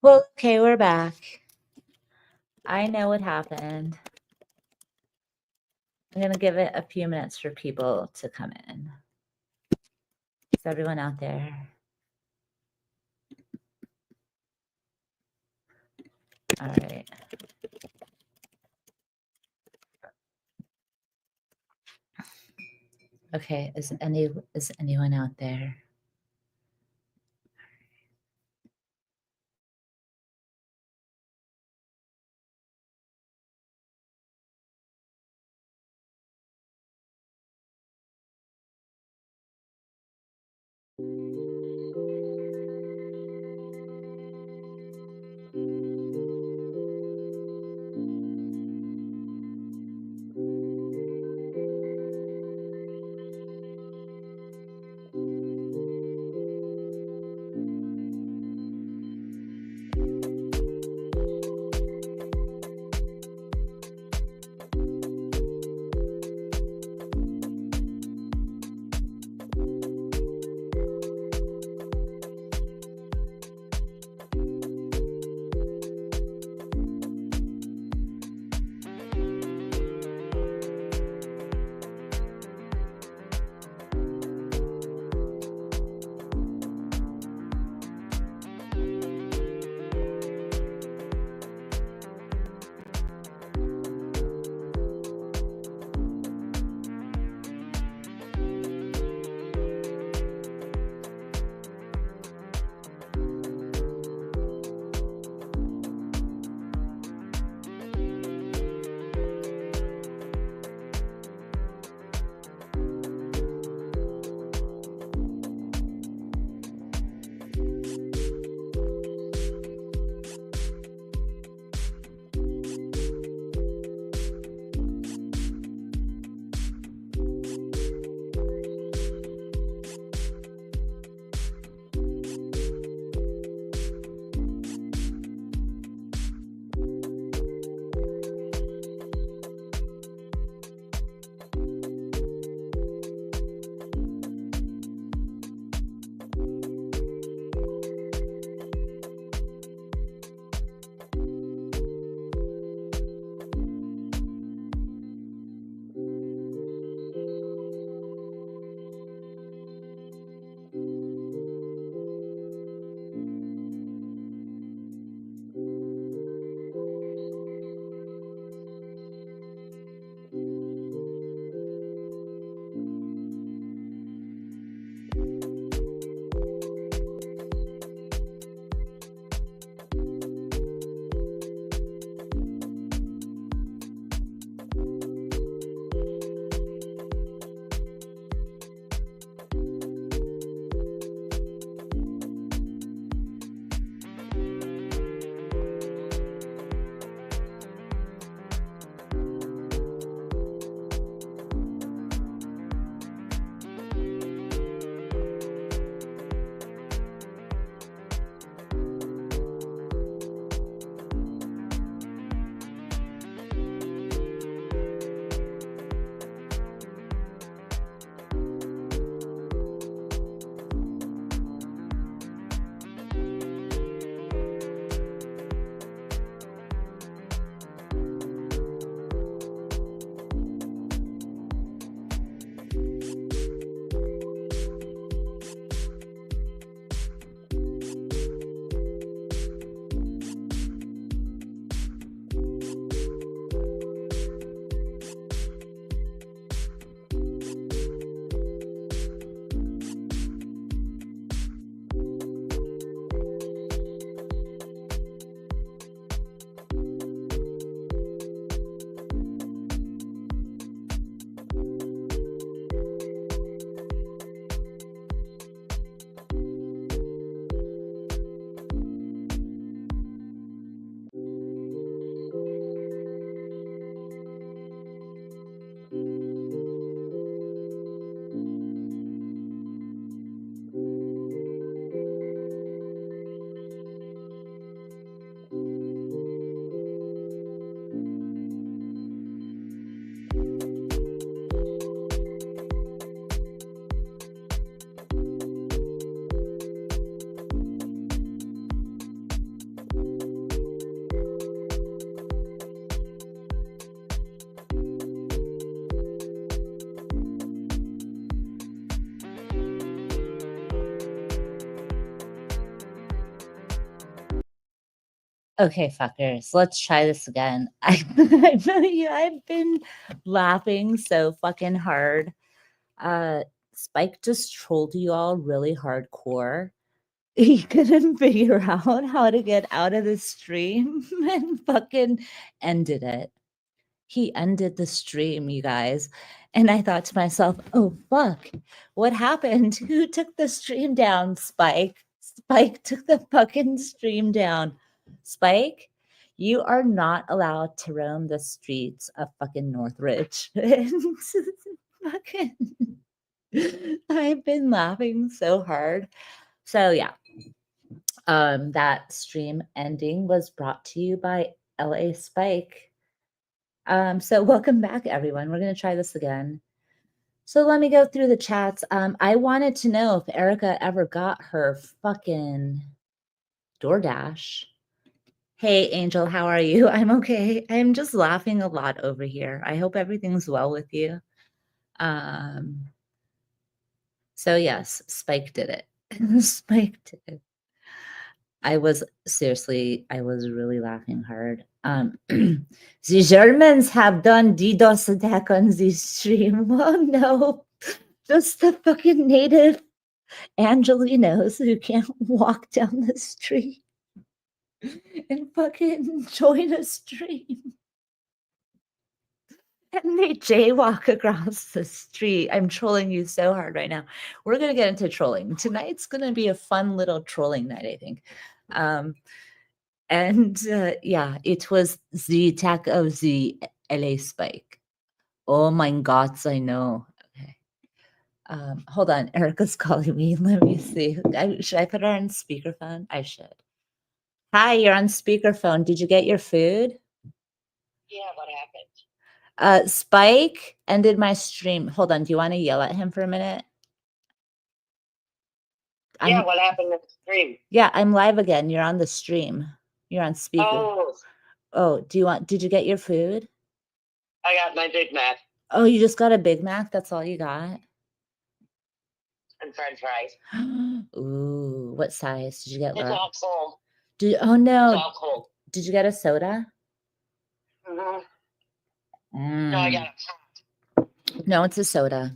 Well, okay, we're back. I know what happened. I'm going to give it a few minutes for people to come in. Is everyone out there? All right. Okay, is anyone out there? Okay, fuckers, let's try this again. I've been laughing so fucking hard. Spike just trolled you all really hardcore. He couldn't figure out how to get out of the stream and fucking ended it. He ended the stream, you guys. And I thought to myself, oh, fuck, what happened? Who took the stream down? Spike. Spike took the fucking stream down. Spike, you are not allowed to roam the streets of fucking Northridge. Fucking, I've been laughing so hard. So yeah, that stream ending was brought to you by LA Spike. So welcome back, everyone. We're going to try this again. So let me go through the chats. I wanted to know if Erica ever got her fucking DoorDash. Hey, Angel, how are you? I'm okay. I'm just laughing a lot over here. I hope everything's well with you. So yes, Spike did it. Spike did it. I was really laughing hard. The Germans have done DDoS attack on this stream. Oh no, just the fucking native Angelinos who can't walk down the street and fucking join a stream. And they jaywalk across the street. I'm trolling you so hard right now. We're going to get into trolling. Tonight's going to be a fun little trolling night, I think. Yeah, it was the attack of the LA Spike. Oh my God, I know. Okay. Hold on. Erica's calling me. Let me see. Should I put her on speakerphone? I should. Hi, you're on speakerphone. Did you get your food? Yeah, what happened? Spike ended my stream. Hold on. Do you want to yell at him for a minute? Yeah, what happened to the stream? Yeah, I'm live again. You're on the stream. You're on speaker. Oh, Did you get your food? I got my Big Mac Oh, you just got a Big Mac? That's all you got? and French fries. Ooh, what size? Did you get? It's all cold. Oh no. It's all cold. Did you get a soda? Mm-hmm. No, I got a pop. No, it's a soda.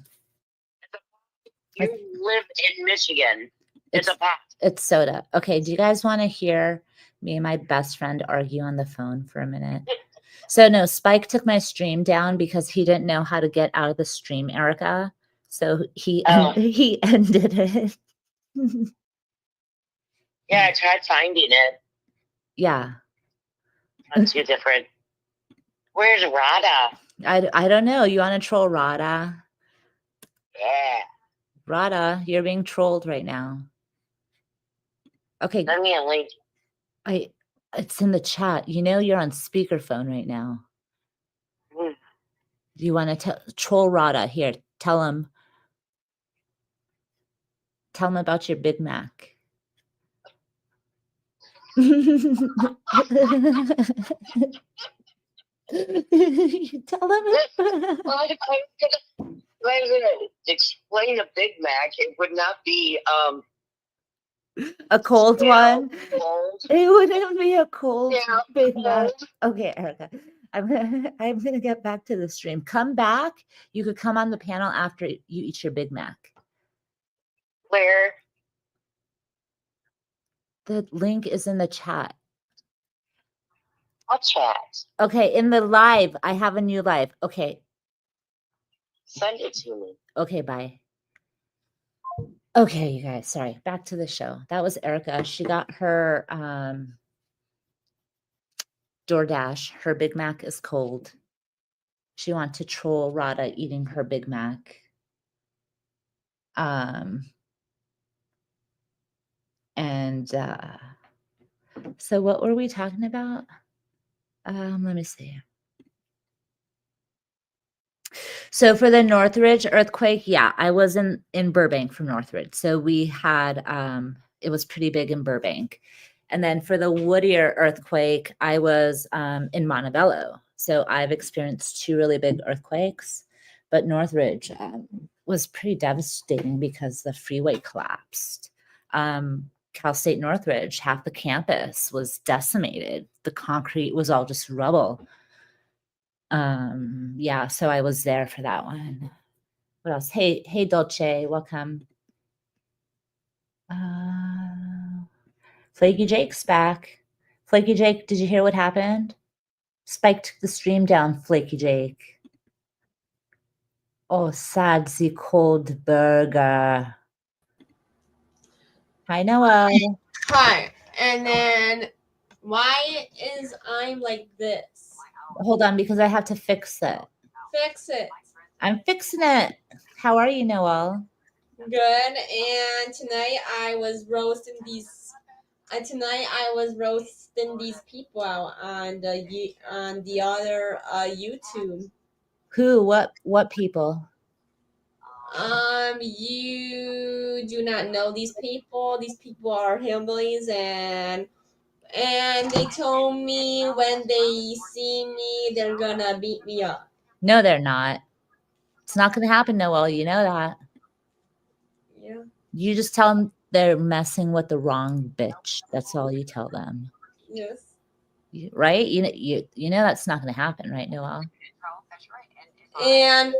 You live in Michigan. It's a pop. It's soda. Okay, do you guys want to hear me and my best friend argue on the phone for a minute? So no, Spike took my stream down because he didn't know how to get out of the stream, Erica. So he ended it. Yeah, I tried finding it. Yeah. That's too different. Where's Rada? I don't know. You want to troll Rada? Yeah. Rada, you're being trolled right now. Okay. Send me a link. It's in the chat. You know you're on speakerphone right now. Do you want to troll Rada? Here, tell him about your Big Mac. You tell him. Well, if I was gonna explain a Big Mac, it would not be a cold one. Cold. It wouldn't be a cold Big Mac. Cold. Okay, Erica. I'm gonna get back to the stream. Come back. You could come on the panel after you eat your Big Mac. Where? The link is in the chat. What chat? Okay, in the live. I have a new live. Okay. Send it to me. Okay, bye. Okay, you guys, sorry. Back to the show. That was Erica. She got her DoorDash. Her Big Mac is cold. She wants to troll Rada eating her Big Mac. So what were we talking about? Let me see. So for the Northridge earthquake, yeah, I was in Burbank from Northridge. So we had, it was pretty big in Burbank. And then for the Whittier earthquake, I was in Montebello. So I've experienced 2 really big earthquakes, but Northridge was pretty devastating because the freeway collapsed. Cal State Northridge, half the campus was decimated. The concrete was all just rubble. Yeah, so I was there for that one. What else? Hey, Dolce, welcome. Flaky Jake's back. Flaky Jake, did you hear what happened? Spike took the stream down, Flaky Jake. Oh, sad, the cold burger. Hi, Noah. Hi. And then why is I'm like this? Hold on, because I have to fix it. Fix it. I'm fixing it. How are you, Noel? Good. And tonight I was roasting these. People out on the other YouTube. Who? What people? You do not know these people. These people are hillbillies, and they told me when they see me, they're gonna beat me up. No, they're not. It's not going to happen, Noel. You know that. Yeah. You just tell them they're messing with the wrong bitch. That's all you tell them. Yes. Right? You know that's not going to happen, right, Noel? And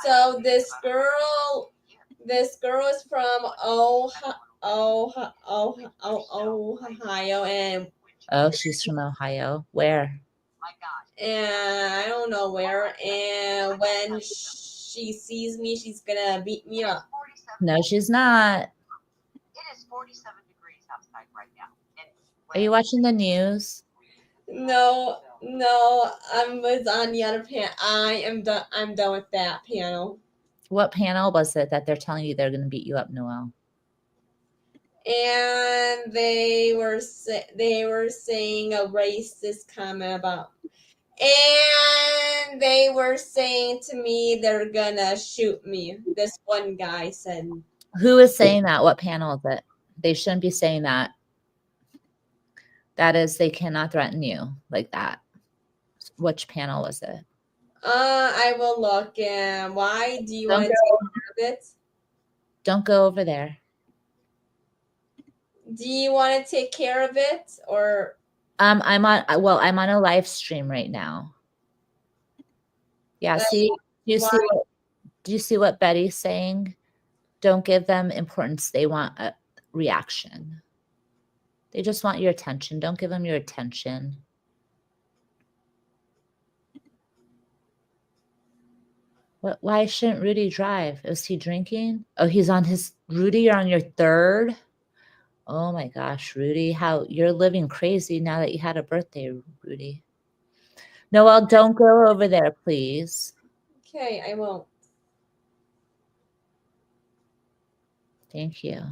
so this girl is from Ohio, and Oh, she's from Ohio. Where? And I don't know where. And when she sees me, she's gonna beat me up. No, she's not. It is 47 degrees outside right now. Are you watching the news? No, I was on the other panel. I'm done with that panel. What panel was it that they're telling you they're going to beat you up, Noel? And they were saying a racist comment about, and they were saying to me they're gonna shoot me. This one guy said. Who is saying that? What panel is it? They shouldn't be saying that. That is, they cannot threaten you like that. Which panel was it? I will look. And why do you want to take care of it? Don't go over there. Do you want to take care of it, or? I'm on a live stream right now. Yeah, see, do you see what Betty's saying? Don't give them importance. They want a reaction. They just want your attention. Don't give them your attention. Why shouldn't Rudy drive? Is he drinking? Oh, he's on his Rudy, you're on your third. Oh my gosh, Rudy, how you're living crazy now that you had a birthday, Rudy. Noel, don't go over there, please. Okay, I won't. Thank you.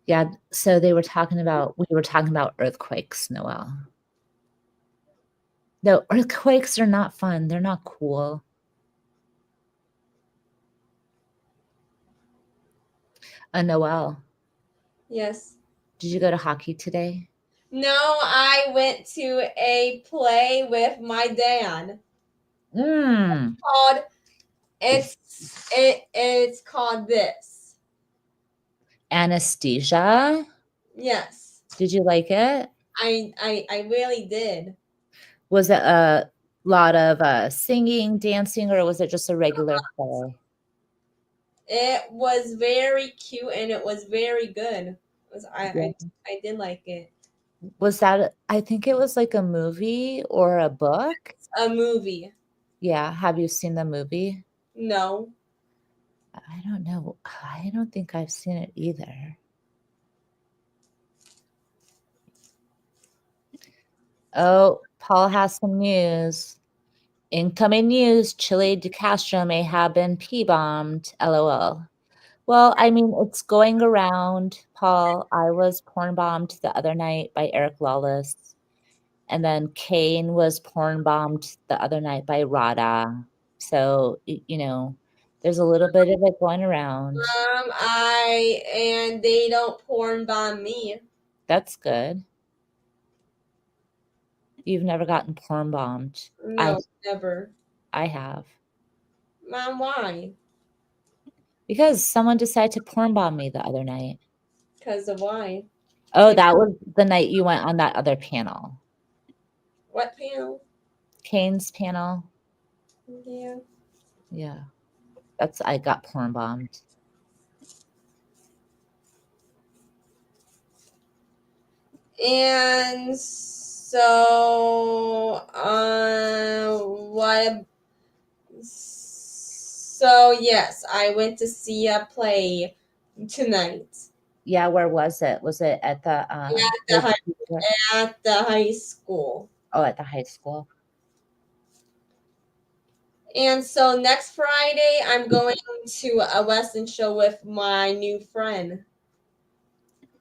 Yeah, so we were talking about earthquakes, Noel. No, earthquakes are not fun. They're not cool. Noel. Yes. Did you go to hockey today? No, I went to a play with my dad. It's called this. Anesthesia? Yes. Did you like it? I really did. Was it a lot of singing, dancing, or was it just a regular play? It was very cute and it was very good. I did like it. Was that, I think it was like a movie or a book? A movie. Yeah. Have you seen the movie? No. I don't know. I don't think I've seen it either. Oh, Paul has some news. Incoming news, Chile de Castro may have been P-bombed, LOL. Well, I mean, it's going around, Paul. I was porn bombed the other night by Eric Lawless. And then Kane was porn bombed the other night by Rada. So, you know, there's a little bit of it going around. And they don't porn bomb me. That's good. You've never gotten porn bombed. No, never. I have. Mom, why? Because someone decided to porn bomb me the other night. Because of why? Oh, that was the night you went on that other panel. What panel? Kane's panel. Yeah. Yeah. I got porn bombed. And so, So, yes, I went to see a play tonight Yeah, where was it? Was it at the at the high school. at the high school? And so next Friday, I'm going to a Western show with my new friend.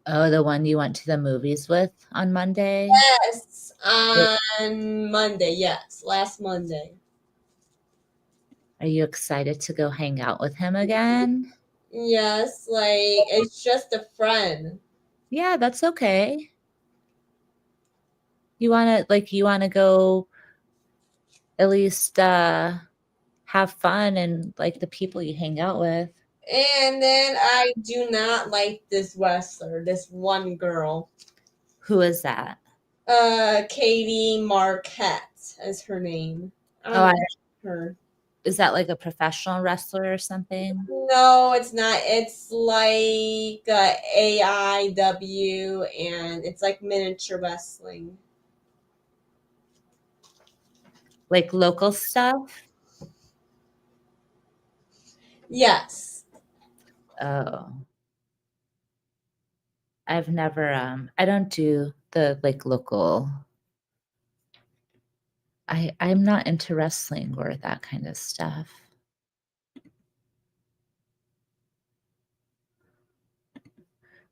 Oh, the one you went to the movies with on Monday? Yes, on Monday. Yes, last Monday. Are you excited to go hang out with him again? Yes, like it's just a friend. Yeah, that's okay. You want to go at least have fun and like the people you hang out with. And then I do not like this wrestler, this one girl. Who is that? Katie Marquette is her name. I don't Oh, know her. is that like a professional wrestler or something? No, it's not. It's like AIW, and it's like miniature wrestling. Like local stuff? Yes. Oh. I've never I don't do the like local. I'm not into wrestling or that kind of stuff.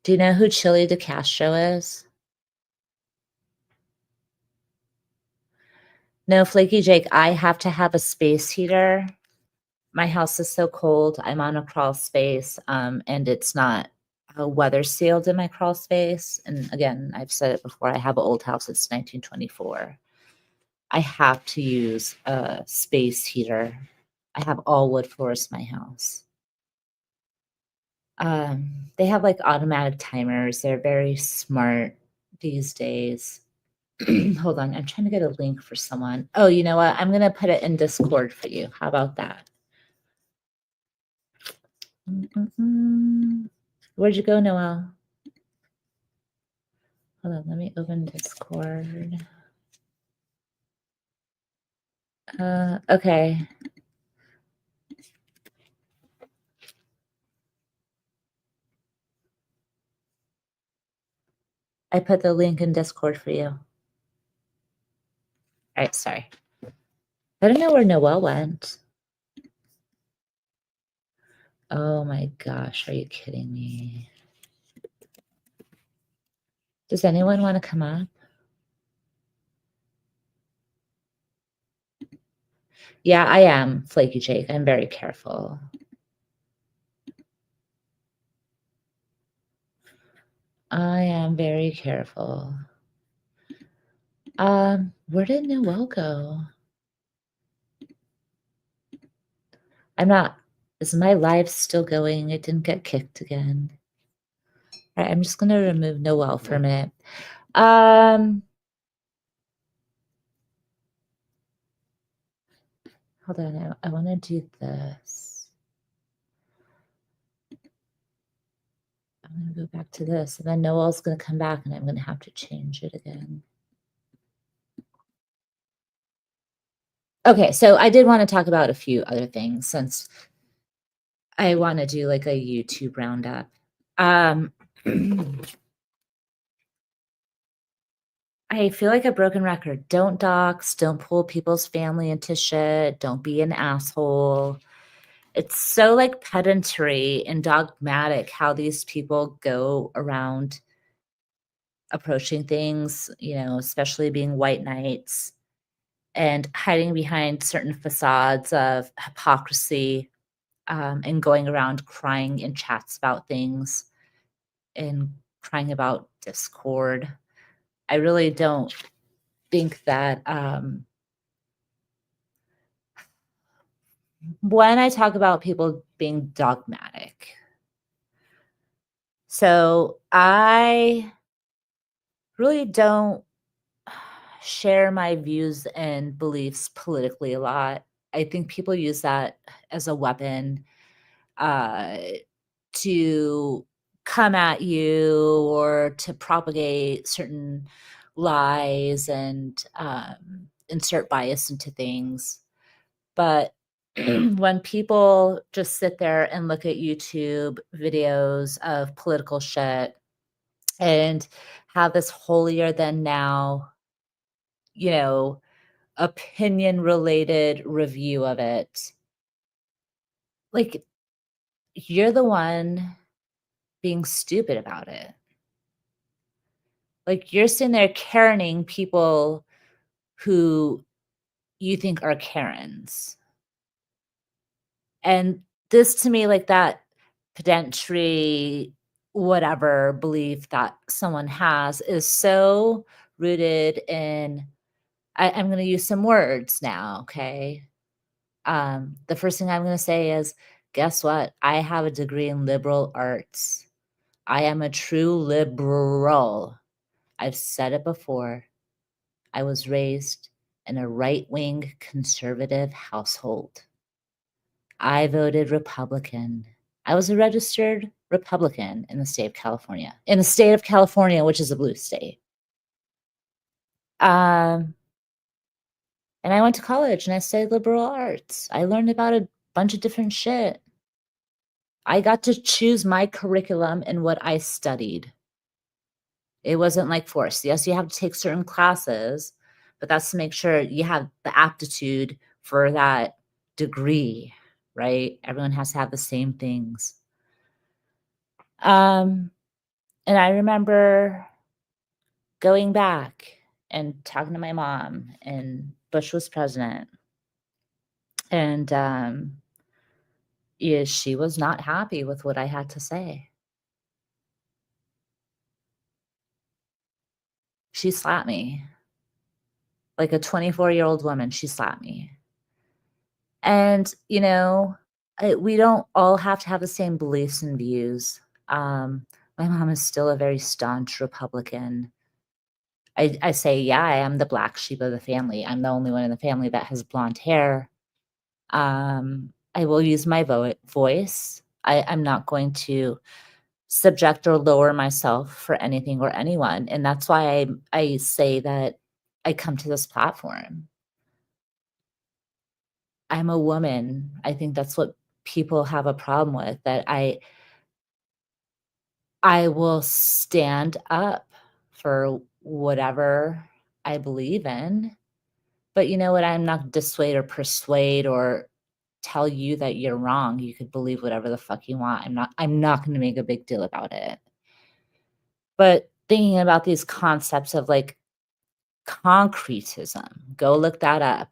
Do you know who Chili DeCastro is? No, Flaky Jake, I have to have a space heater. My house is so cold. I'm on a crawl space, and it's not weather sealed in my crawl space. And again, I've said it before, I have an old house. It's 1924. I have to use a space heater. I have all wood floors in my house. They have like automatic timers. They're very smart these days. Hold on, I'm trying to get a link for someone. Oh, you know what? I'm gonna put it in Discord for you. How about that? Where'd you go, Noel? Hold on, let me open Discord. Okay. I put the link in Discord for you. All right, sorry. I don't know where Noel went. Oh my gosh, are you kidding me? Does anyone want to come up? Yeah, I am, Flaky Jake. I'm very careful. I am very careful. Where did Noel go? Is my live still going? It didn't get kicked again. All right, I'm just gonna remove Noel for a minute. Hold on, I wanna do this. I'm gonna go back to this, and then Noel's gonna come back and I'm gonna have to change it again. Okay, so I did want to talk about a few other things since I want to do like a YouTube roundup. I feel like a broken record. Don't dox, don't pull people's family into shit, don't be an asshole. It's so like pedantry and dogmatic how these people go around approaching things, especially being white knights and hiding behind certain facades of hypocrisy, and going around crying in chats about things and crying about discord. I really don't think that when I talk about people being dogmatic, so I really don't share my views and beliefs politically a lot. I think people use that as a weapon uh, to come at you or to propagate certain lies and insert bias into things. But when people just sit there and look at YouTube videos of political shit and have this holier than now, you know, opinion related review of it, like you're the one being stupid about it. Like you're sitting there Karening people who you think are Karens. And this to me, like that pedantry, whatever belief that someone has is so rooted in, I'm going to use some words now. Okay. The first thing I'm going to say is, guess what? I have a degree in liberal arts. I am a true liberal. I've said it before. I was raised in a right-wing conservative household. I voted Republican. I was a registered Republican in the state of California. In the state of California, which is a blue state. And I went to college and I studied liberal arts. I learned about a bunch of different shit. I got to choose my curriculum and what I studied. It wasn't like forced. Yes, you have to take certain classes, but that's to make sure you have the aptitude for that degree, right? Everyone has to have the same things. And I remember going back and talking to my mom, and Bush was president. And yeah, she was not happy with what I had to say. She slapped me. Like a 24-year-old woman, she slapped me. And, we don't all have to have the same beliefs and views. My mom is still a very staunch Republican. I say, yeah, I am the black sheep of the family. I'm the only one in the family that has blonde hair. I will use my voice. I'm not going to subject or lower myself for anything or anyone. And that's why I say that I come to this platform. I'm a woman. I think that's what people have a problem with, that I will stand up for whatever I believe in. But you know what? I'm not dissuade or persuade or tell you that you're wrong. You could believe whatever the fuck you want. I'm not going to make a big deal about it. But thinking about these concepts of like concretism, go look that up.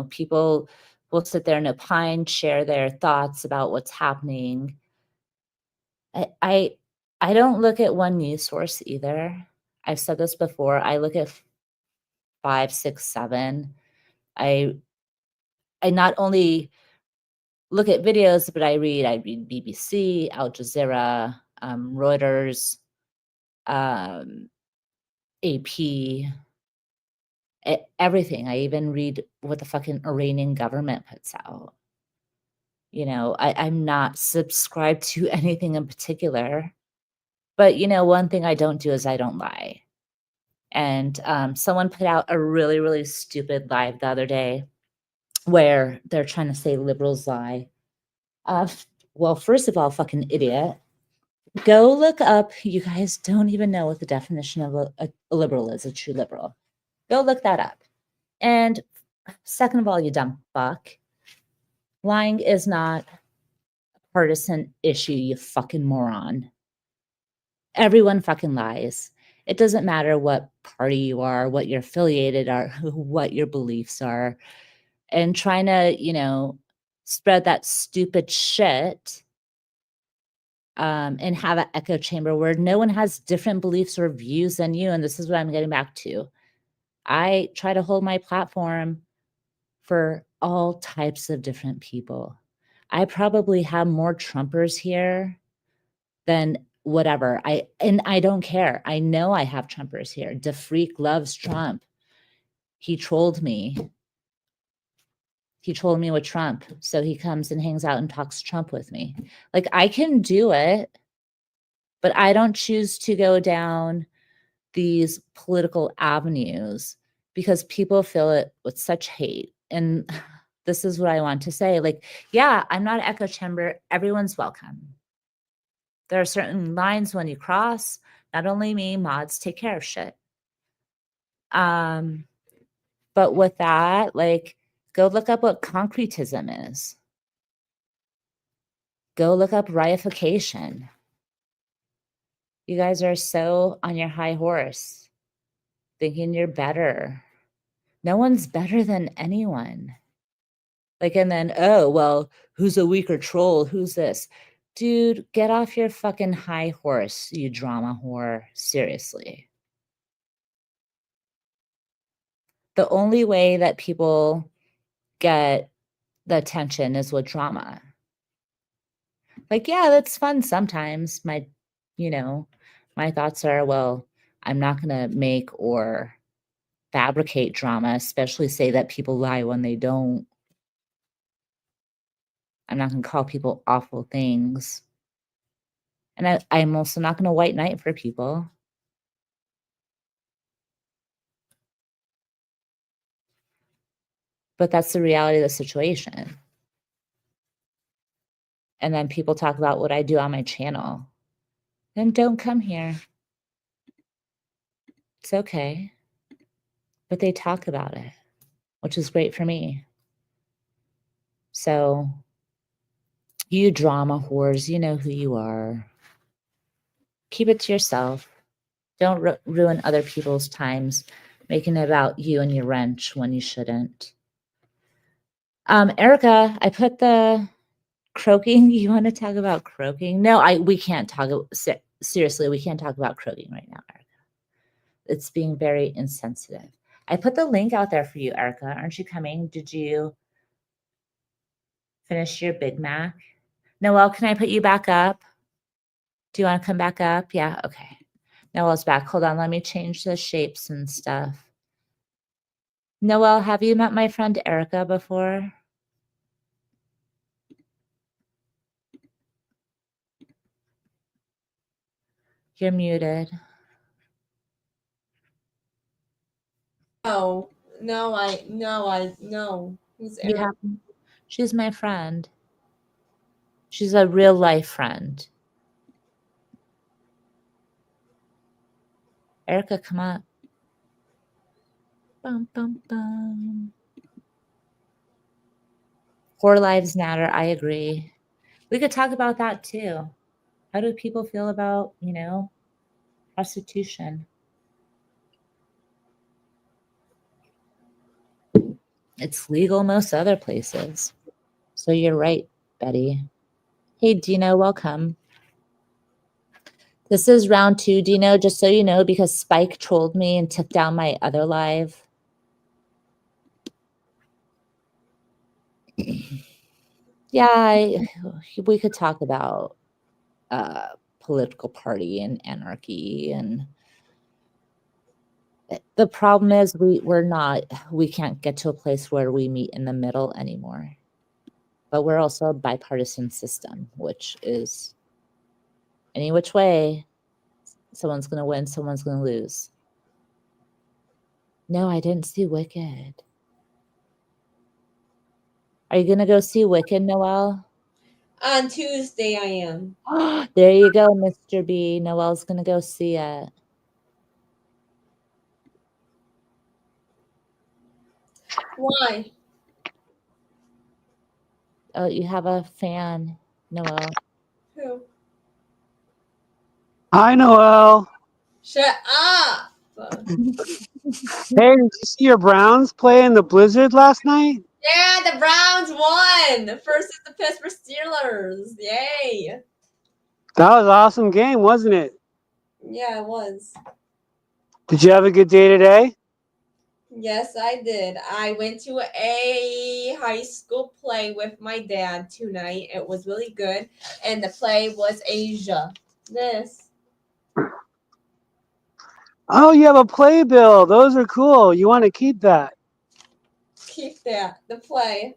People will sit there and opine, share their thoughts about what's happening. I don't look at one news source either. I've said this before. I look at 5, 6, 7. I not only look at videos, but I read BBC, Al Jazeera, Reuters, AP, everything. I even read what the fucking Iranian government puts out. I'm not subscribed to anything in particular. But, one thing I don't do is I don't lie. And someone put out a really, really stupid live the other day where they're trying to say liberals lie. Well, first of all, fucking idiot. Go look up. You guys don't even know what the definition of a liberal is, a true liberal. Go look that up. And second of all, you dumb fuck, lying is not a partisan issue, you fucking moron. Everyone fucking lies. It doesn't matter what party you are, what you're affiliated are, what your beliefs are. And trying to, spread that stupid shit and have an echo chamber where no one has different beliefs or views than you. And this is what I'm getting back to. I try to hold my platform for all types of different people. I probably have more Trumpers here than whatever. I don't care. I know I have Trumpers here. DeFreak loves Trump. He trolled me. He trolled me with Trump. So he comes and hangs out and talks Trump with me. Like, I can do it, but I don't choose to go down these political avenues because people fill it with such hate. And this is what I want to say. Like, yeah, I'm not an echo chamber. Everyone's welcome. There are certain lines when you cross, not only me, mods take care of shit. But with that, like, go look up what concretism is. Go look up reification. You guys are so on your high horse, thinking you're better. No one's better than anyone. Like, and then, oh, well, who's a weaker troll? Who's this? Dude, get off your fucking high horse, you drama whore. Seriously. The only way that people get the attention is with drama. Like, yeah, that's fun sometimes. My thoughts are, well, I'm not going to make or fabricate drama, especially say that people lie when they don't. I'm not going to call people awful things. And I'm also not going to white knight for people. But that's the reality of the situation. And then people talk about what I do on my channel. Then don't come here. It's okay. But they talk about it, which is great for me. So, you drama whores, you know who you are. Keep it to yourself. Don't ruin other people's times making it about you and your wrench when you shouldn't. Erica, I put the croaking. You want to talk about croaking? No, we can't talk. Seriously, we can't talk about croaking right now, Erica. It's being very insensitive. I put the link out there for you, Erica. Aren't you coming? Did you finish your Big Mac? Noelle, can I put you back up? Do you want to come back up? Yeah, okay. Noelle's back. Hold on, let me change the shapes and stuff. Noelle, have you met my friend Erica before? You're muted. No. Who's Erica? She's my friend. She's a real life friend. Erica, come up. Bum, bum, bum. Whore lives matter. I agree. We could talk about that too. How do people feel about, prostitution? It's legal most other places. So you're right, Betty. Hey, Dino, welcome. This is round 2, Dino, just so you know, because Spike trolled me and took down my other live. Yeah, we could talk about political party and anarchy, and the problem is we can't get to a place where we meet in the middle anymore. But we're also a bipartisan system, which is any which way, someone's going to win, someone's going to lose. No, I didn't see Wicked. Are you going to go see Wicked, Noelle? On Tuesday, I am. There you go, Mr. B. Noelle's going to go see it. Why? Oh, you have a fan, Noelle. Who? Hi, Noelle. Shut up! Hey, did you see your Browns play in the blizzard last night? Yeah, the Browns won versus the Pittsburgh Steelers. Yay! That was an awesome game, wasn't it? Yeah, it was. Did you have a good day today? Yes, I did. I went to a high school play with my dad tonight. It was really good. And the play was Asia. This. Oh, you have a playbill. Those are cool. You want to keep that. Keep that. The play.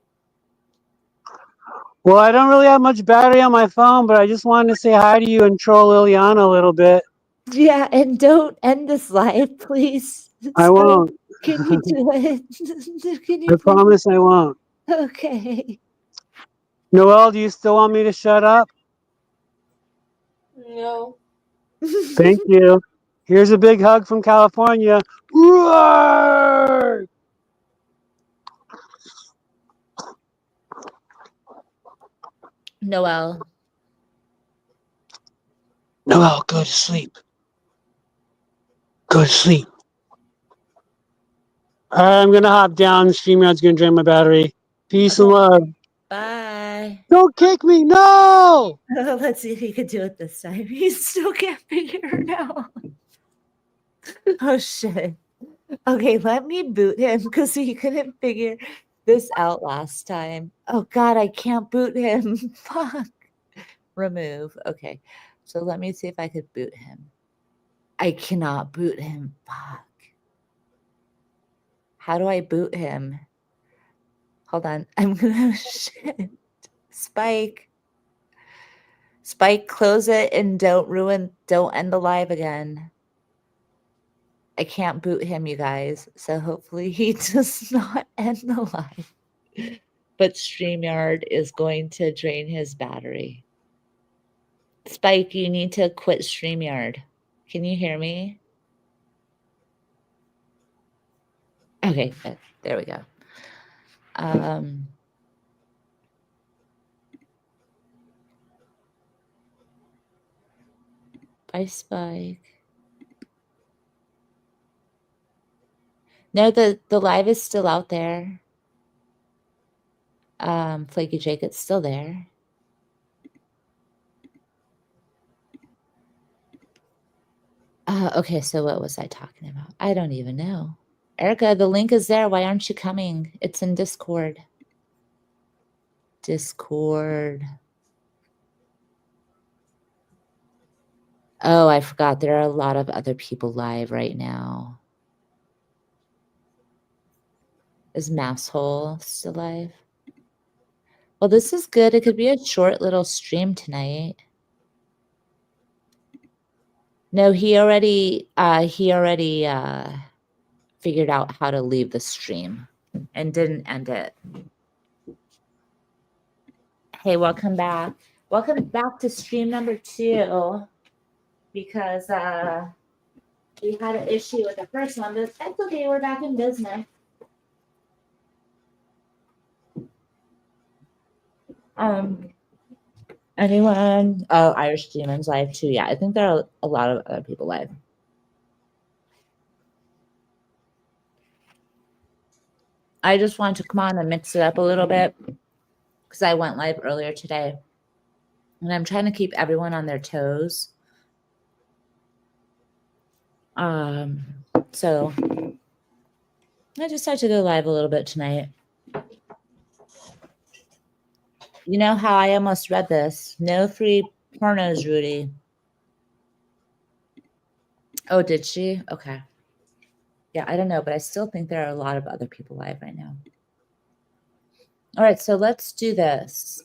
Well, I don't really have much battery on my phone, but I just wanted to say hi to you and troll Liliana a little bit. Yeah, and don't end this live, please. I Spike, won't. can you do it? Can I you please? promise I won't. Okay. Noelle, do you still want me to shut up? No. Thank you. Here's a big hug from California. Roar! Noelle. Noelle, go to sleep. Go to sleep. I'm going to hop down. StreamYard's going to drain my battery. Peace and love. Bye. Don't kick me. No! Let's see if he could do it this time. He still can't figure it out. Oh shit. Okay, let me boot him because he couldn't figure this out last time. Oh god, I can't boot him. Fuck. Remove. Okay. So let me see if I could boot him. I cannot boot him. Fuck. How do I boot him? Hold on. I'm gonna shit. Spike. Spike, close it and don't end the live again. I can't boot him, you guys. So hopefully he does not end the live. But StreamYard is going to drain his battery. Spike, you need to quit StreamYard. Can you hear me? Okay, good. There we go. Bye, Spike. No, the live is still out there. Flaky Jake, it's still there. Okay, so what was I talking about? I don't even know. Erica, the link is there. Why aren't you coming? It's in Discord. Discord. Oh, I forgot. There are a lot of other people live right now. Is Masshole still live? Well, this is good. It could be a short little stream tonight. No, he already figured out how to leave the stream and didn't end it. Hey, welcome back. Welcome back to stream number 2 because we had an issue with the first one, but that's okay. We're back in business. Anyone? Oh, Irish Demons live too. Yeah, I think there are a lot of other people live. I just wanted to come on and mix it up a little bit because I went live earlier today. And I'm trying to keep everyone on their toes. So I decided to go live a little bit tonight. You know how I almost read this? No free pornos, Rudy. Oh, did she? Okay. Yeah, I don't know, but I still think there are a lot of other people live right now. All right, so let's do this.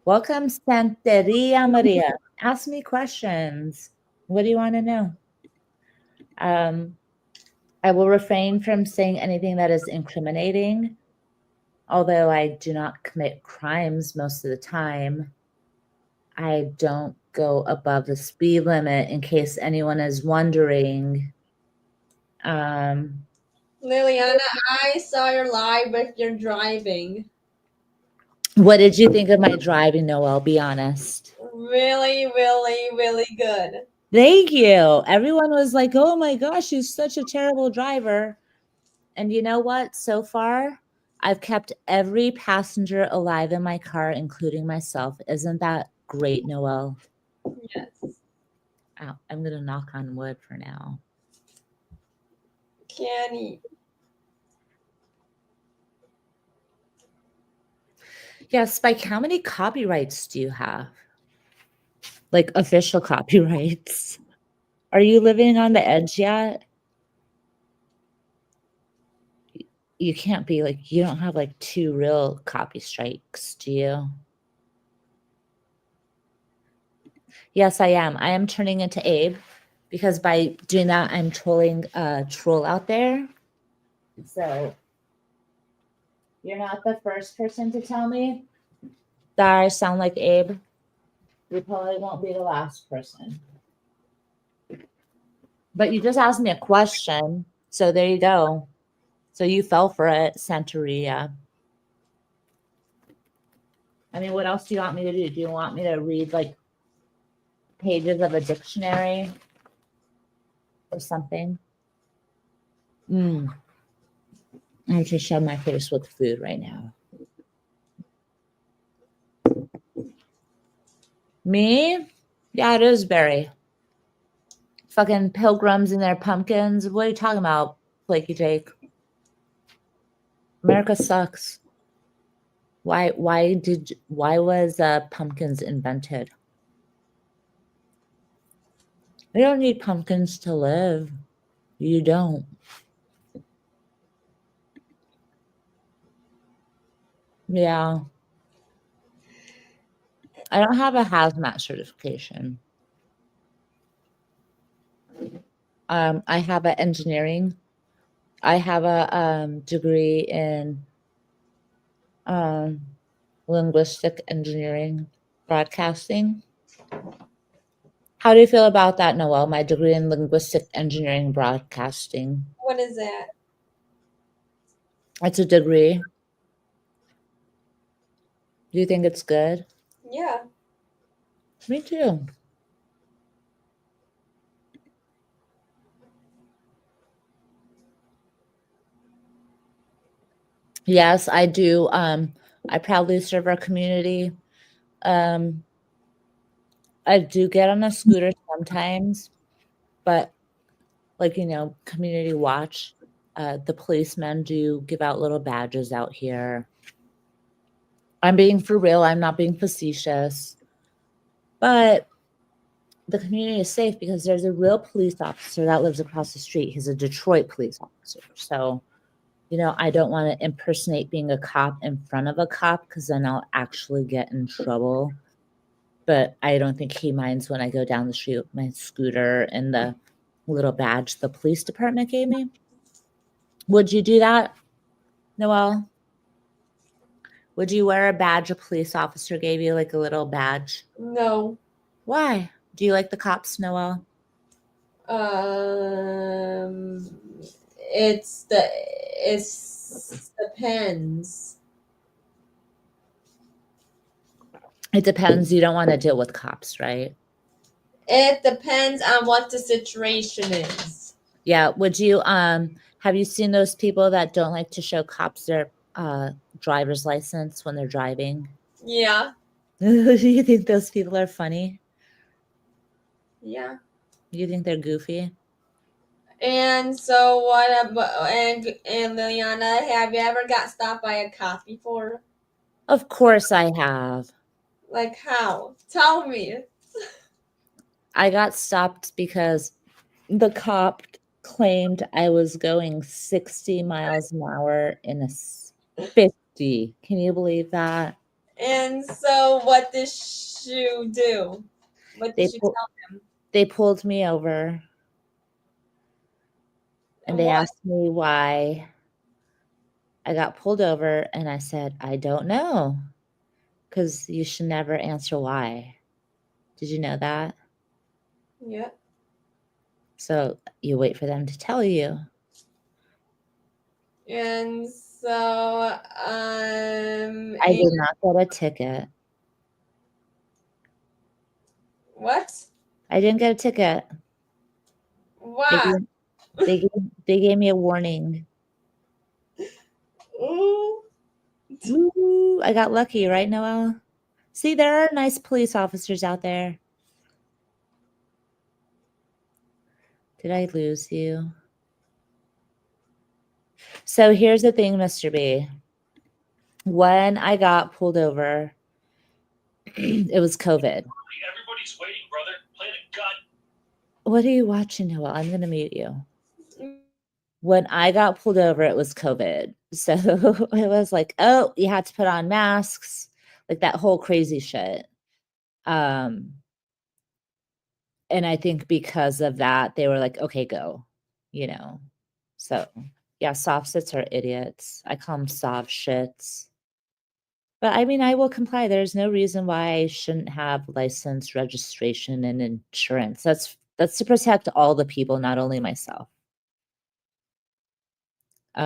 Welcome, Santeria Maria. Ask me questions. What do you want to know? I will refrain from saying anything that is incriminating, although I do not commit crimes most of the time. I don't go above the speed limit in case anyone is wondering. Liliana, I saw your live with your driving. What did you think of my driving, Noelle? Be honest. Really, really, really good. Thank you. Everyone was like, oh my gosh, she's such a terrible driver. And you know what? So far, I've kept every passenger alive in my car, including myself. Isn't that great, Noelle? Yes. Ow, I'm going to knock on wood for now. Kenny. Yeah, Spike, how many copyrights do you have? Like official copyrights? Are you living on the edge yet? You can't be like, you don't have like 2 real copy strikes, do you? Yes, I am. I am turning into Abe because by doing that, I'm trolling a troll out there. So you're not the first person to tell me that I sound like Abe. You probably won't be the last person. But you just asked me a question. So there you go. So you fell for it, Santeria. I mean, what else do you want me to do? Do you want me to read like pages of a dictionary or something? I have to shove my face with food right now. Me? Yeah, it is berry. Fucking pilgrims and their pumpkins. What are you talking about, Flaky Jake? America sucks. Why was pumpkins invented? You don't need pumpkins to live. You don't. Yeah. I don't have a hazmat certification. I have an engineering. I have a degree in linguistic engineering broadcasting. How do you feel about that, Noel? My degree in linguistic engineering broadcasting. What is that? It's a degree. Do you think it's good? Yeah. Me too. Yes, I do. I proudly serve our community. I do get on a scooter sometimes, but like, community watch, the policemen do give out little badges out here. I'm being for real. I'm not being facetious. But the community is safe because there's a real police officer that lives across the street. He's a Detroit police officer. So, I don't want to impersonate being a cop in front of a cop because then I'll actually get in trouble. But I don't think he minds when I go down the street with my scooter and the little badge the police department gave me. Would you do that, Noel? Would you wear a badge a police officer gave you, like a little badge? No. Why? Do you like the cops, Noel? It's depends. It depends. You don't want to deal with cops, right? It depends on what the situation is. Yeah. Would you have you seen those people that don't like to show cops their driver's license when they're driving? Yeah. Do you think those people are funny? Yeah. You think they're goofy? And so what about and Liliana, have you ever got stopped by a cop before? Of course I have. Like how? Tell me. I got stopped because the cop claimed I was going 60 miles an hour in a 50. Can you believe that? And so what did you do? What They did you pu- tell them? they pulled me over and they What? asked me why I got pulled over, and I said, I don't know, because you should never answer why. Did you know that? Yeah. So you wait for them to tell you. And so I did not get a ticket. what? I didn't get a ticket. They Why? gave, they gave me a warning. Ooh. Ooh, I got lucky, right, Noel? See, there are nice police officers out there. Did I lose you? So here's the thing, Mr. B. when I got pulled over, it was COVID. Everybody's waiting, brother. Play the gun. What are you watching, Noel? I'm going to mute you. When I got pulled over, it was COVID. So it was like, oh, you had to put on masks, like that whole crazy shit. And I think because of that, they were like, okay, go, you know. So yeah, soft sits are idiots. I call them soft shits. But I mean, I will comply. There's no reason why I shouldn't have license, registration, and insurance. That's to protect all the people, not only myself.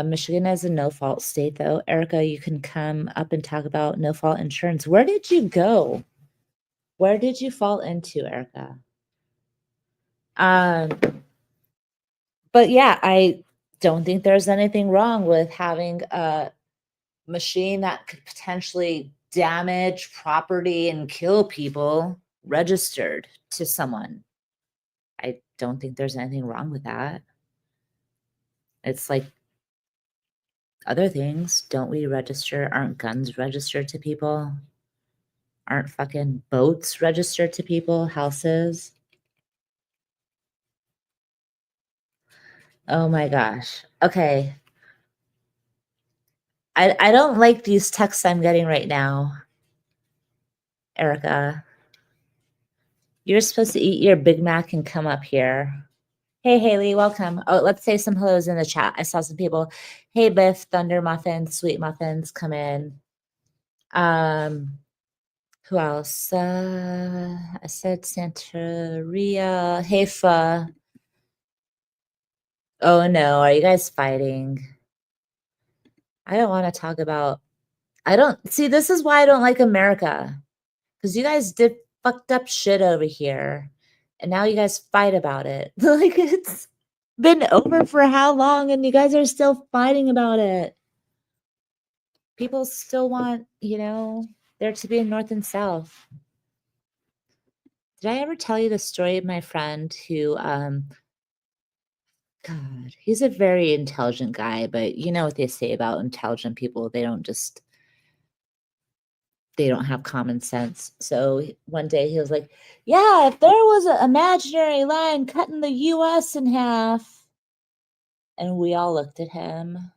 Michigan is a no-fault state, though. Erica, you can come up and talk about no-fault insurance. Where did you go? Where did you fall into, Erica? But yeah, I don't think there's anything wrong with having a machine that could potentially damage property and kill people registered to someone. I don't think there's anything wrong with that. It's like other things. Don't we register? Aren't guns registered to people? Aren't fucking boats registered to people? Houses? Oh my gosh. Okay. I don't like these texts I'm getting right now, Erica. You're supposed to eat your Big Mac and come up here. Hey, Haley, welcome. Oh, let's say some hellos in the chat. I saw some people. Hey, Biff, Thunder Muffins, Sweet Muffins, come in. Who else? I said Santeria. Hey, Fa. Oh, no. Are you guys fighting? I don't want to talk about... See, this is why I don't like America. Because you guys did fucked up shit over here. And now you guys fight about it. Like, it's been over for how long and you guys are still fighting about it? People still want, there to be a North and South. Did I ever tell you the story of my friend who, God, he's a very intelligent guy, but you know what they say about intelligent people. They don't have common sense. So one day he was like, yeah, if there was an imaginary line cutting the US in half. And we all looked at him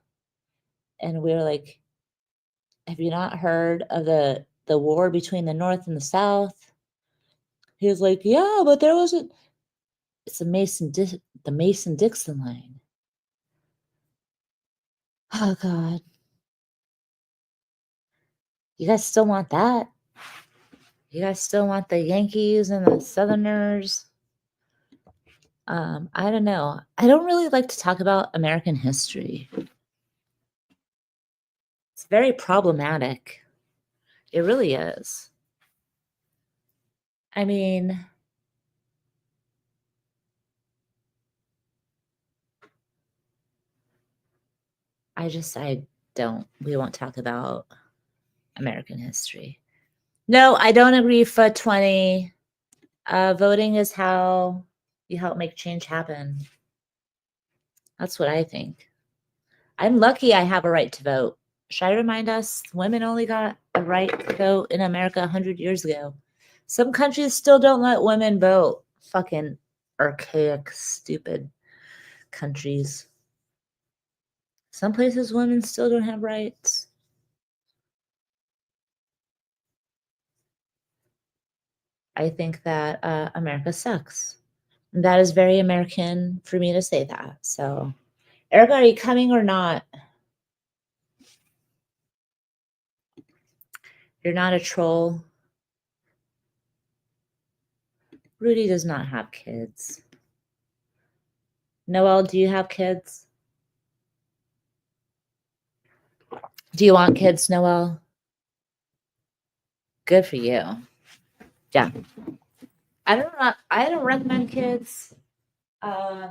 and we were like, have you not heard of the war between the North and the South? He was like, yeah, but there wasn't. It's the Mason-Dixon line. Oh, God. You guys still want that? You guys still want the Yankees and the Southerners? I don't know. I don't really like to talk about American history. It's very problematic. It really is. I mean, we won't talk about American history. No, I don't agree for 20. Voting is how you help make change happen. That's what I think. I'm lucky I have a right to vote. Should I remind us, women only got a right to vote in America 100 years ago. Some countries still don't let women vote. Fucking archaic, stupid countries. Some places women still don't have rights. I think that America sucks. And that is very American for me to say that. So, Erica, are you coming or not? You're not a troll. Rudy does not have kids. Noel, do you have kids? Do you want kids, Noel? Good for you. Yeah. I don't recommend kids. If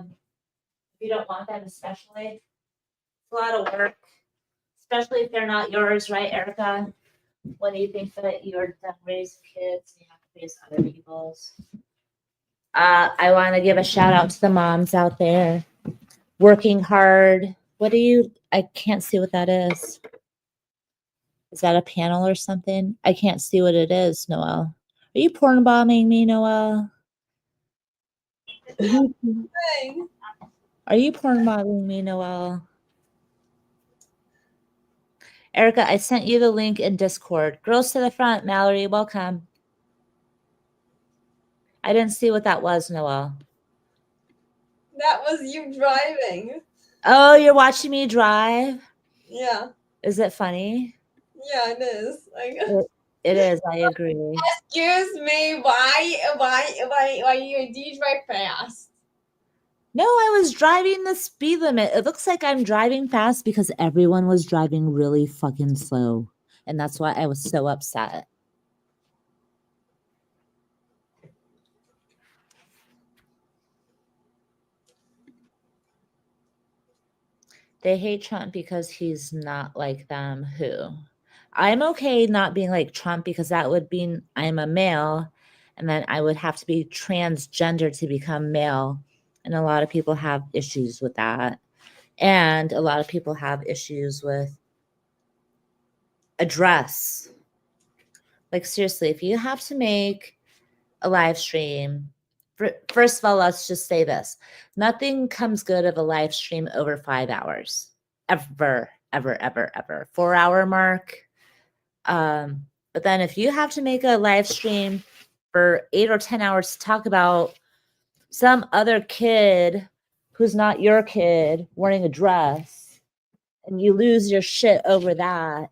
you don't want them, especially. It's a lot of work, especially if they're not yours, right, Erica? When you think that you're done raising kids, you have to raise other people's. I want to give a shout out to the moms out there working hard. I can't see what that is. Is that a panel or something? I can't see what it is, Noel. Are you porn bombing me, Noel? Thing. Are you porn bombing me, Noel? Erica, I sent you the link in Discord. Girls to the front, Mallory, welcome. I didn't see what that was, Noel. That was you driving. Oh, you're watching me drive? Yeah. Is it funny? Yeah, it is. Like, It is, I agree. excuse me, why do you drive fast? No, I was driving the speed limit. It looks like I'm driving fast because everyone was driving really fucking slow. And that's why I was so upset. They hate Trump because he's not like them. Who? I'm okay not being like Trump because that would mean I'm a male and then I would have to be transgender to become male. And a lot of people have issues with that. And a lot of people have issues with a dress. Like, seriously, if you have to make a live stream, first of all, let's just say this. Nothing comes good of a live stream over 5 hours. Ever, ever, ever, ever. 4-hour mark. But then if you have to make a live stream for 8 or 10 hours to talk about some other kid who's not your kid wearing a dress and you lose your shit over that,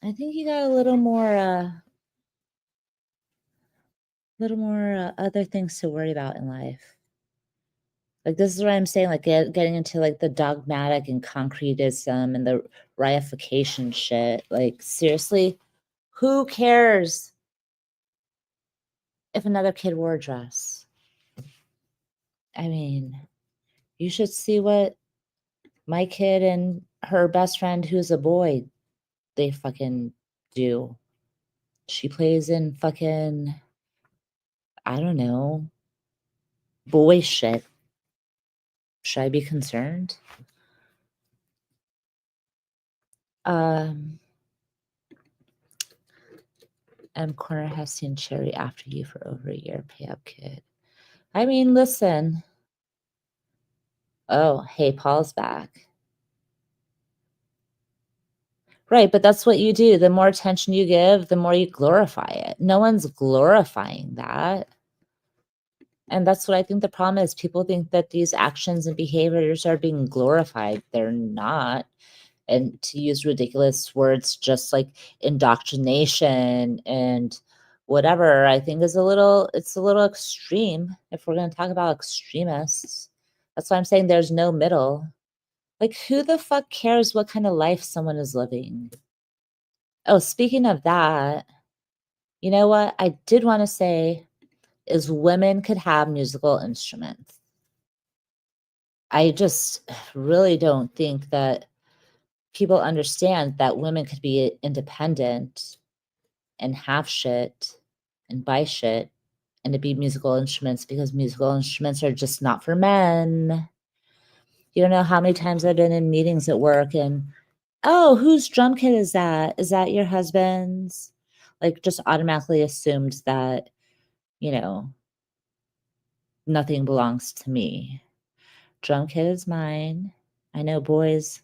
I think you got a little more other things to worry about in life. Like, this is what I'm saying, like getting into like the dogmatic and concretism and the reification shit. Like, seriously, who cares if another kid wore a dress? I mean, you should see what my kid and her best friend, who's a boy, they fucking do. She plays in fucking, I don't know, boy shit. Should I be concerned? M Corner has seen Cherry after you for over a year. Pay up, kid. I mean, listen. Oh, hey, Paul's back. Right, but that's what you do. The more attention you give, the more you glorify it. No one's glorifying that. And that's what I think the problem is. People think that these actions and behaviors are being glorified. They're not. And to use ridiculous words just like indoctrination and whatever, I think it's a little extreme if we're going to talk about extremists. That's why I'm saying there's no middle. Like, who the fuck cares what kind of life someone is living? Oh, speaking of that, you know what I did want to say is women could have musical instruments. I just really don't think that people understand that women could be independent and have shit and buy shit and to be musical instruments, because musical instruments are just not for men. You don't know how many times I've been in meetings at work and, oh, whose drum kit is that? Is that your husband's? Like, just automatically assumed that, you know, nothing belongs to me. Drum kit is mine. I know, boys,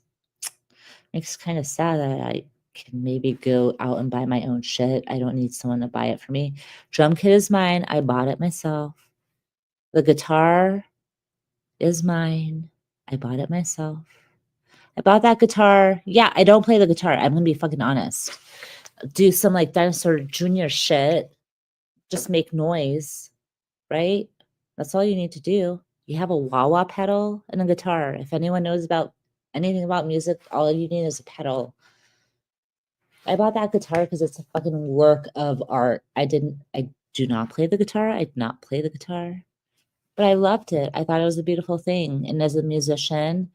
makes kind of sad that I can maybe go out and buy my own shit. I don't need someone to buy it for me. Drum kit is mine. I bought it myself. The guitar is mine. I bought it myself. I bought that guitar. Yeah, I don't play the guitar. I'm going to be fucking honest. Do some like Dinosaur Jr. shit. Just make noise, right? That's all you need to do. You have a wah-wah pedal and a guitar. If anyone knows about anything about music, all you need is a pedal. I bought that guitar because it's a fucking work of art. I do not play the guitar. I did not play the guitar, but I loved it. I thought it was a beautiful thing. And as a musician,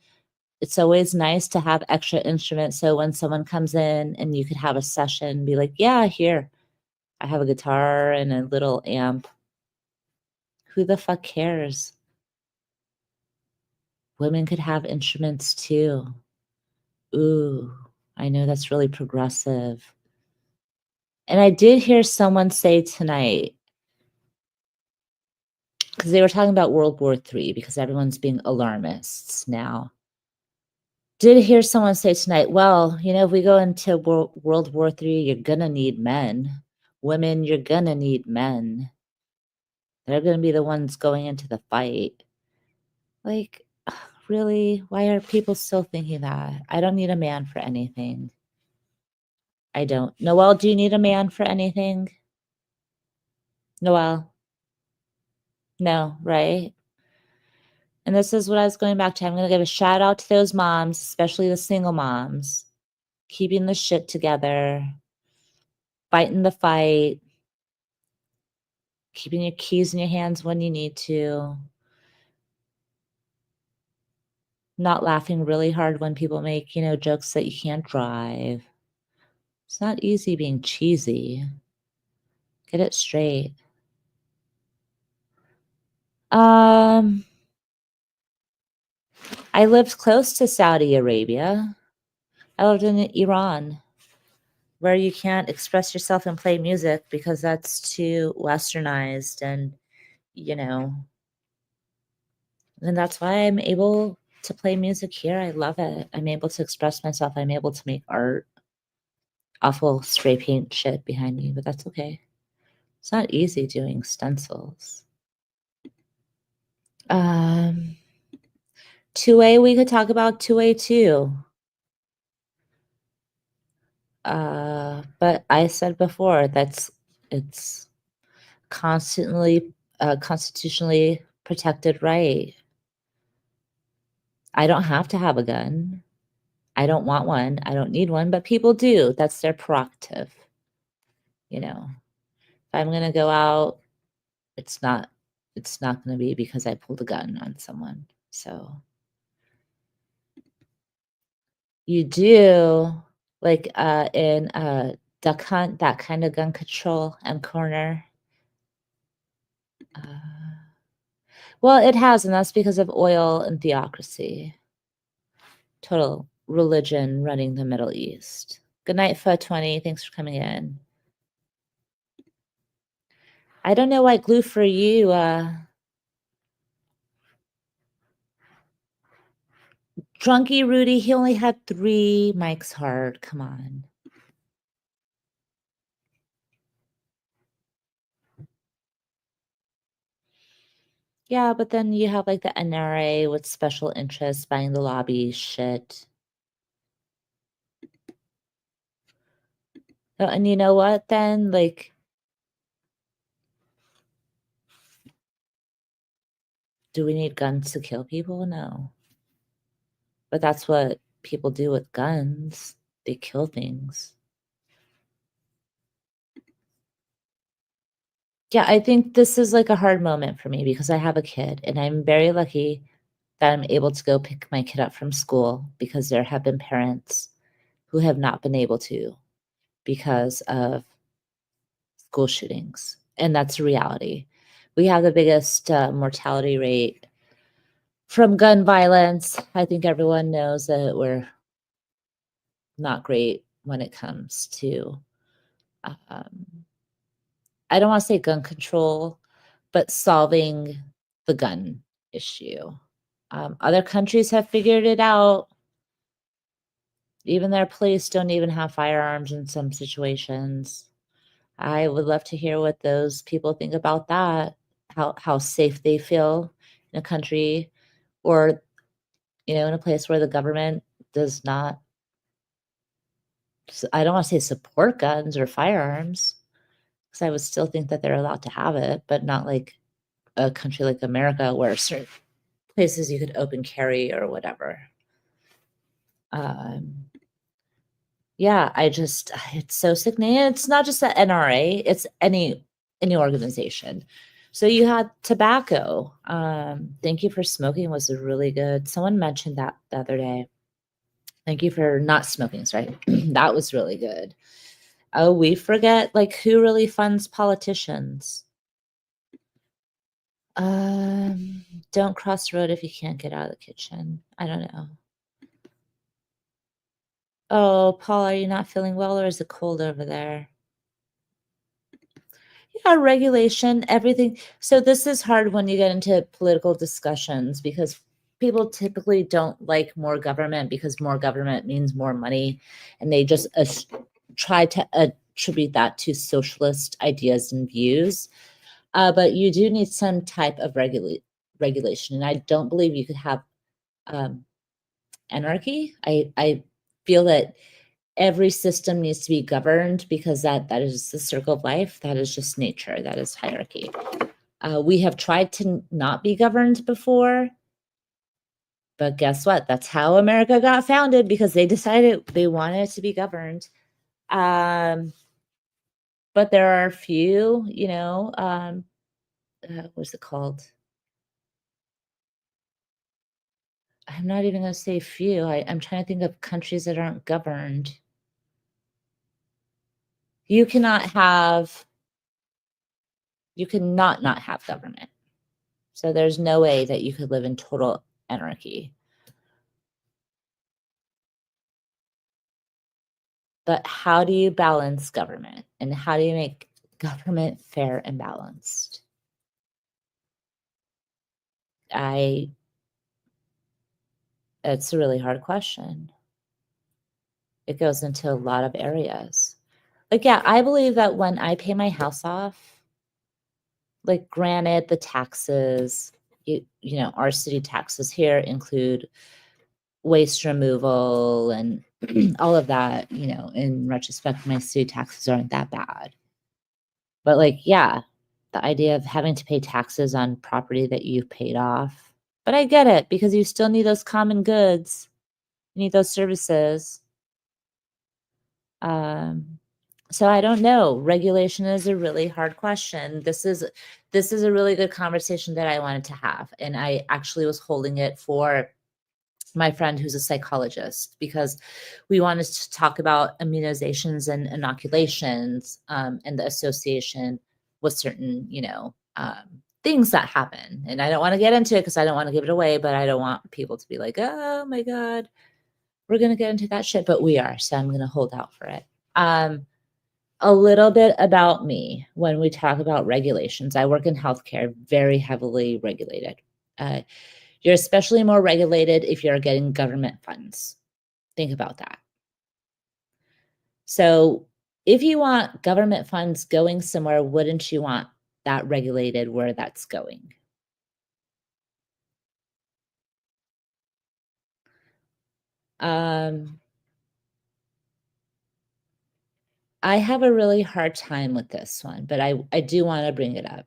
it's always nice to have extra instruments. So when someone comes in and you could have a session, be like, yeah, here, I have a guitar and a little amp. Who the fuck cares? Women could have instruments too. Ooh, I know that's really progressive. And I did hear someone say tonight, because they were talking about World War III, because everyone's being alarmists now. Did hear someone say tonight, well, you know, if we go into World War III, you're going to need men. Women, you're going to need men. They're going to be the ones going into the fight. Like, really? Why are people still thinking that? I don't need a man for anything. I don't. Noelle, do you need a man for anything? Noelle? No, right? And this is what I was going back to. I'm going to give a shout out to those moms, especially the single moms, keeping the shit together, fighting the fight, keeping your keys in your hands when you need to, not laughing really hard when people make, you know, jokes that you can't drive. It's not easy being cheesy. Get it straight. I lived close to Saudi Arabia. I lived in Iran, where you can't express yourself and play music because that's too westernized, and you know, and that's why I'm able to play music here. I love it. I'm able to express myself. I'm able to make art. Awful spray paint shit behind me, but that's okay. It's not easy doing stencils. 2A, we could talk about 2A too. But I said before, it's constantly constitutionally protected right. I don't have to have a gun. I don't want one. I don't need one, but people do. That's their prerogative. You know, if I'm going to go out, it's not going to be because I pulled a gun on someone. So you do, like in Duck Hunt, that kind of gun control and corner. Well, it has, and that's because of oil and theocracy. Total religion running the Middle East. Good night, Pho20. Thanks for coming in. I don't know why glue for you. Drunky Rudy, he only had 3 mics hard. Come on. Yeah, but then you have like the NRA with special interests buying the lobby shit. Oh, and you know what then? Like, do we need guns to kill people? No. But that's what people do with guns. They kill things. Yeah, I think this is like a hard moment for me because I have a kid and I'm very lucky that I'm able to go pick my kid up from school, because there have been parents who have not been able to because of school shootings. And that's a reality. We have the biggest mortality rate from gun violence. I think everyone knows that we're not great when it comes to, I don't want to say gun control, but solving the gun issue. Other countries have figured it out. Even their police don't even have firearms in some situations. I would love to hear what those people think about that, how safe they feel in a country, or, you know, in a place where the government does not, I don't want to say support guns or firearms, because I would still think that they're allowed to have it, but not like a country like America where certain places you could open carry or whatever. Yeah, it's so sickening. It's not just the NRA, it's any organization. So you had tobacco. Thank you for smoking was really good. Someone mentioned that the other day. Thank you for not smoking, sorry. That was really good. Oh, we forget like who really funds politicians. Don't cross the road if you can't get out of the kitchen. I don't know. Oh, Paul, are you not feeling well or is it cold over there? Yeah, regulation, everything. So this is hard when you get into political discussions because people typically don't like more government because more government means more money, and they just try to attribute that to socialist ideas and views. But you do need some type of regulation, and I don't believe you could have um, anarchy. I feel that every system needs to be governed because that is the circle of life. That is just nature. That is hierarchy. We have tried to not be governed before, but guess what? That's how America got founded because they decided they wanted to be governed. But there are a few, what's it called? I'm not even going to say few. I'm trying to think of countries that aren't governed. You cannot not have government. So there's no way that you could live in total anarchy. But how do you balance government? And how do you make government fair and balanced? It's a really hard question. It goes into a lot of areas. Like, yeah, I believe that when I pay my house off, like granted the taxes, our city taxes here include waste removal and all of that, in retrospect, my city taxes aren't that bad. But like, yeah, the idea of having to pay taxes on property that you've paid off. But I get it because you still need those common goods. You need those services. So I don't know. Regulation is a really hard question. This is a really good conversation that I wanted to have. And I actually was holding it for my friend who's a psychologist because we wanted to talk about immunizations and inoculations and the association with certain, things that happen. And I don't want to get into it because I don't want to give it away, but I don't want people to be like, oh my God, we're going to get into that shit, but we are. So I'm going to hold out for it. A little bit about me when we talk about regulations. I work in healthcare, very heavily regulated. You're especially more regulated if you're getting government funds. Think about that. So if you want government funds going somewhere, wouldn't you want that regulated where that's going? I have a really hard time with this one, but I do want to bring it up.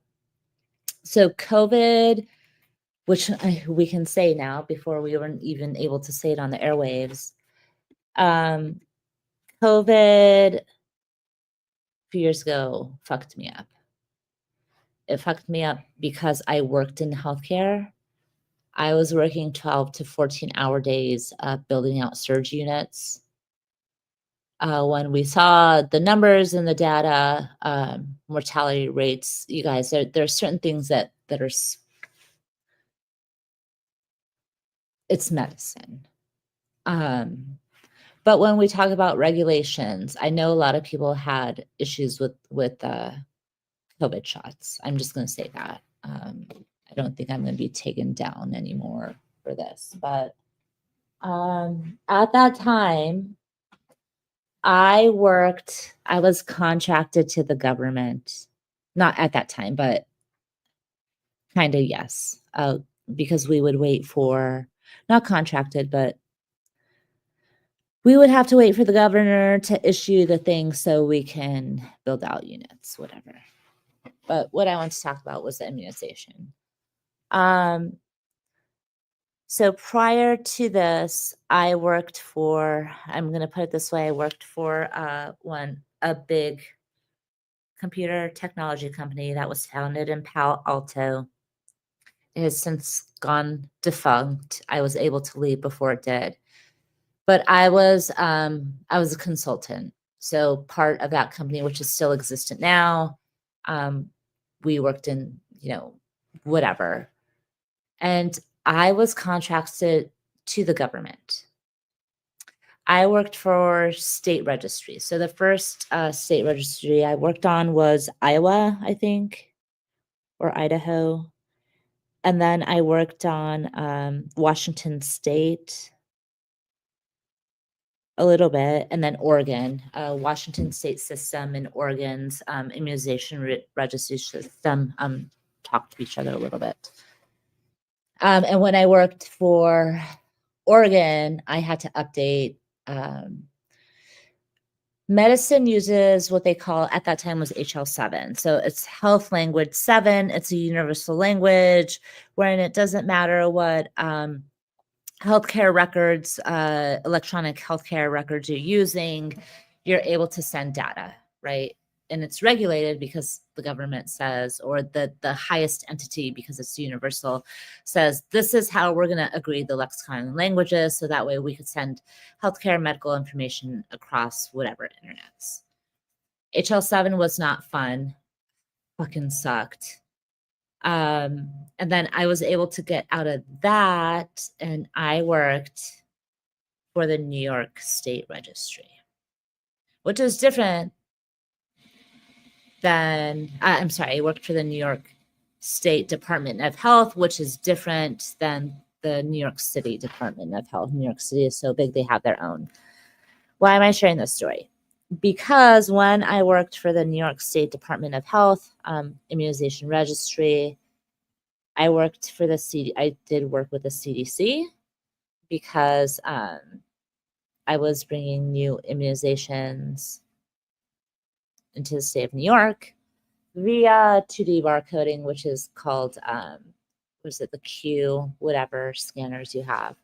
So COVID, which we can say now before we weren't even able to say it on the airwaves. COVID a few years ago fucked me up. It fucked me up because I worked in healthcare. I was working 12 to 14-hour days building out surge units. When we saw the numbers and the data, mortality rates, you guys, there are certain things that are, it's medicine. But when we talk about regulations, I know a lot of people had issues with COVID shots. I'm just going to say that. I don't think I'm going to be taken down anymore for this. But at that time, I was contracted to the government. Not at that time, but kind of yes. Because we would wait for, not contracted, but we would have to wait for the governor to issue the thing so we can build out units, whatever. But what I want to talk about was the immunization. So prior to this, I worked for, I'm going to put it this way, I worked for a big computer technology company that was founded in Palo Alto. It has since gone defunct. I was able to leave before it did. But I was a consultant. So part of that company, which is still existent now, we worked in, whatever. And I was contracted to the government. I worked for state registry. So the first state registry I worked on was Iowa, I think, or Idaho. And then I worked on Washington State a little bit, and then Oregon, Washington State system and Oregon's immunization registry system talk to each other a little bit. And when I worked for Oregon, I had to update. Medicine uses what they call, at that time was HL7. So it's health language 7. It's a universal language wherein it doesn't matter what healthcare records, electronic healthcare records you're using, you're able to send data, right? And it's regulated because the government says, or the highest entity, because it's universal, says this is how we're going to agree the lexicon and languages, so that way we could send healthcare medical information across whatever internets. HL7 was not fun, fucking sucked. And then I was able to get out of that, and I worked for the New York State Registry, which is different than, I'm sorry, I worked for the New York State Department of Health, which is different than the New York City Department of Health. New York City is so big, they have their own. Why am I sharing this story? Because when I worked for the New York State Department of Health Immunization Registry, I worked for I did work with the CDC because I was bringing new immunizations into the state of New York via 2D barcoding, which is called, was it the Q, whatever scanners you have.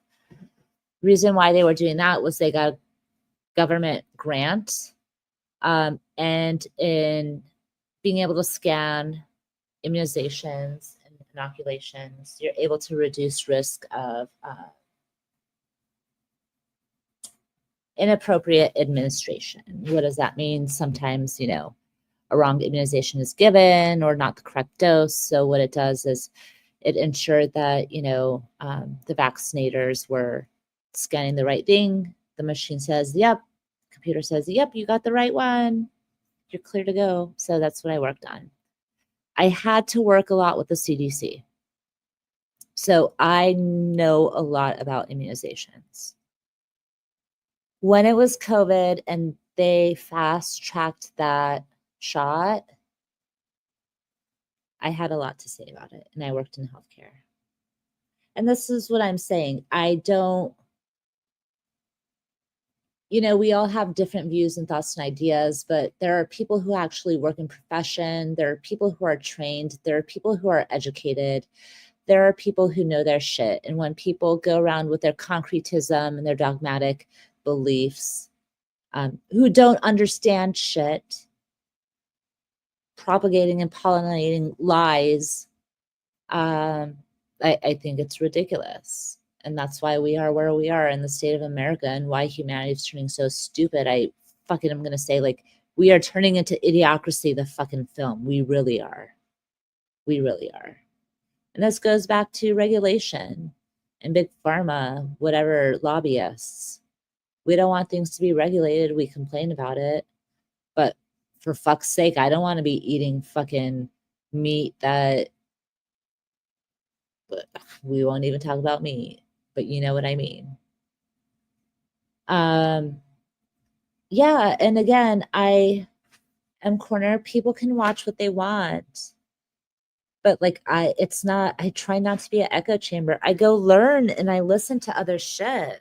Reason why they were doing that was they got a government grant, and in being able to scan immunizations and inoculations, you're able to reduce risk of inappropriate administration. What does that mean? Sometimes, you know, a wrong immunization is given or not the correct dose. So what it does is it ensured that, you know, the vaccinators were scanning the right thing. The machine says, yep. Computer says, yep, you got the right one. You're clear to go. So that's what I worked on. I had to work a lot with the CDC. So I know a lot about immunizations. When it was COVID and they fast-tracked that shot, I had a lot to say about it, and I worked in healthcare. And this is what I'm saying. I don't, you know, we all have different views and thoughts and ideas, but there are people who actually work in profession. There are people who are trained. There are people who are educated. There are people who know their shit. And when people go around with their concretism and their dogmatic beliefs, who don't understand shit, propagating and pollinating lies, I think it's ridiculous. And that's why we are where we are in the state of America, and why humanity is turning so stupid. I'm going to say, like, we are turning into Idiocracy, the fucking film. We really are. We really are. And this goes back to regulation and big pharma, whatever, lobbyists. We don't want things to be regulated. We complain about it. But for fuck's sake, I don't want to be eating fucking meat that, but we won't even talk about meat, but you know what I mean. Yeah, and again, I am corner. People can watch what they want. But like I try not to be an echo chamber. I go learn and I listen to other shit.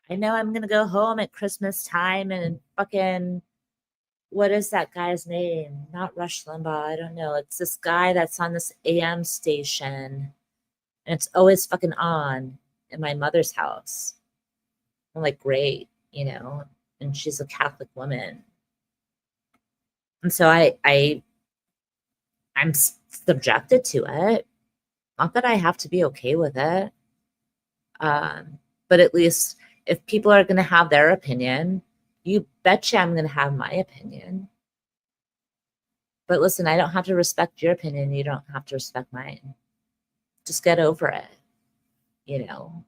I know I'm gonna go home at Christmas time and fucking, what is that guy's name? Not Rush Limbaugh. I don't know. It's this guy that's on this AM station, and it's always fucking on in my mother's house. I'm like, great, you know, and she's a Catholic woman. And so I'm subjected to it. Not that I have to be okay with it. But at least if people are going to have their opinion, you betcha I'm going to have my opinion. But listen, I don't have to respect your opinion. You don't have to respect mine. Just get over it, you know.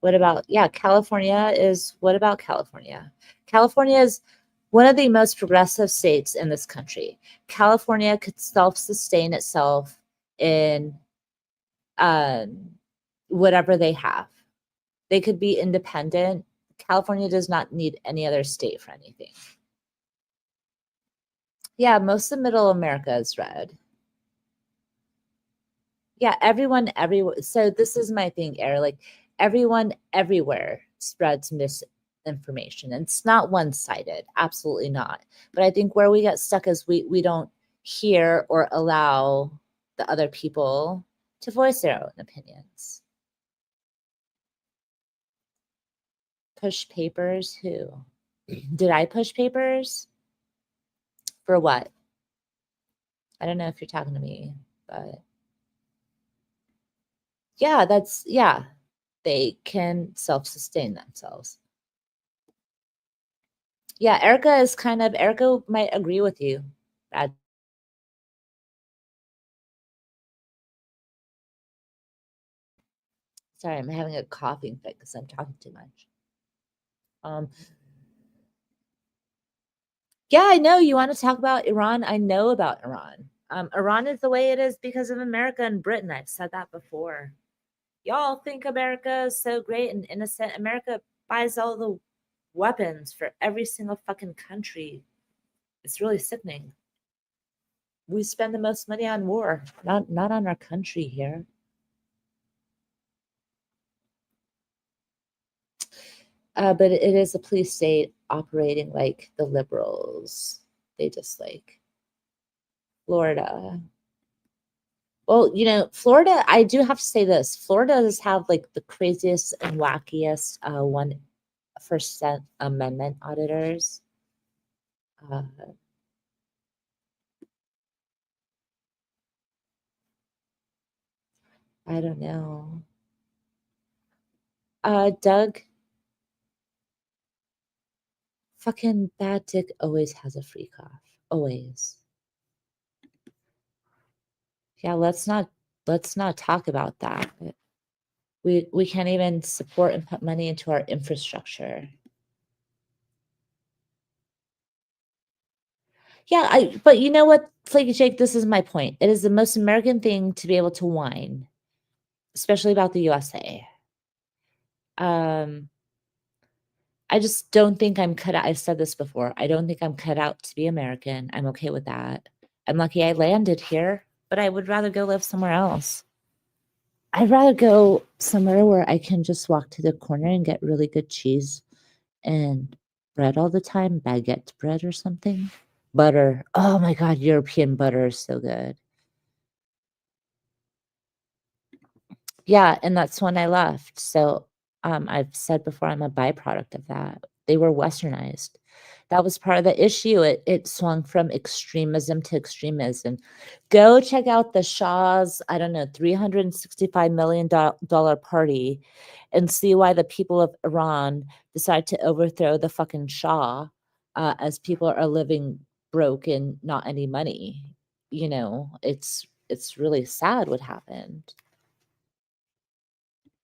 What about, yeah, California is, what about California? California is one of the most progressive states in this country. California could self-sustain itself in whatever they have. They could be independent. California does not need any other state for anything. Yeah, most of middle America is red. Yeah, everyone everywhere. So this is my thing, Eric. Like everyone everywhere spreads misinformation. And it's not one-sided. Absolutely not. But I think where we get stuck is we don't hear or allow the other people to voice their own opinions. Push papers? Who? Did I push papers? For what? I don't know if you're talking to me, but yeah, that's, yeah, they can self-sustain themselves. Yeah, Erica is kind of, Erica might agree with you. Sorry, I'm having a coughing fit because I'm talking too much. Yeah, I know you want to talk about Iran. I know about Iran. Iran is the way it is because of America and Britain. I've said that before. Y'all think America is so great and innocent. America buys all the weapons for every single fucking country. It's really sickening. We spend the most money on war, not on our country here. But it is a police state operating like the liberals. They just like Florida. Well, you know, Florida, I do have to say this. Florida does have like the craziest and wackiest First Amendment auditors. I don't know. Doug, fucking bad dick always has a free cough. Always. Yeah, let's not talk about that. We can't even support and put money into our infrastructure. Yeah, but you know what, Flaky Jake, this is my point. It is the most American thing to be able to whine, especially about the USA. I just don't think I'm cut out. I've said this before. I don't think I'm cut out to be American. I'm okay with that. I'm lucky I landed here, but I would rather go live somewhere else. I'd rather go somewhere where I can just walk to the corner and get really good cheese and bread all the time, baguette bread or something. Butter. Oh my God, European butter is so good. Yeah, and that's when I left. So I've said before, I'm a byproduct of that. They were westernized. That was part of the issue. It swung from extremism to extremism. Go check out the Shah's, I don't know, $365 million party and see why the people of Iran decide to overthrow the fucking Shah as people are living broke and not any money. You know, it's really sad what happened.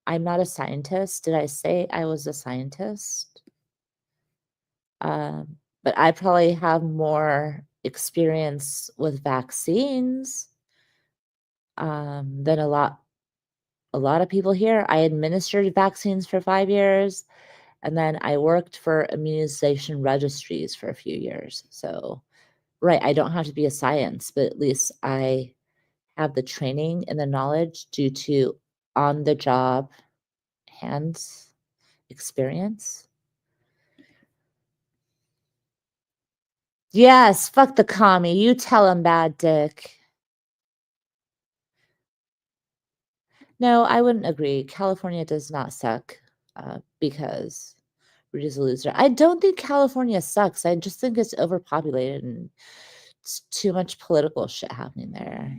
I'm not a scientist. Did I say I was a scientist? But I probably have more experience with vaccines than a lot of people here. I administered vaccines for 5 years, and then I worked for immunization registries for a few years. So, right, I don't have to be a science, but at least I have the training and the knowledge due to on-the-job hands experience. Yes, fuck the commie. You tell him, bad dick. No, I wouldn't agree. California does not suck because we're just a loser. I don't think California sucks. I just think it's overpopulated and it's too much political shit happening there.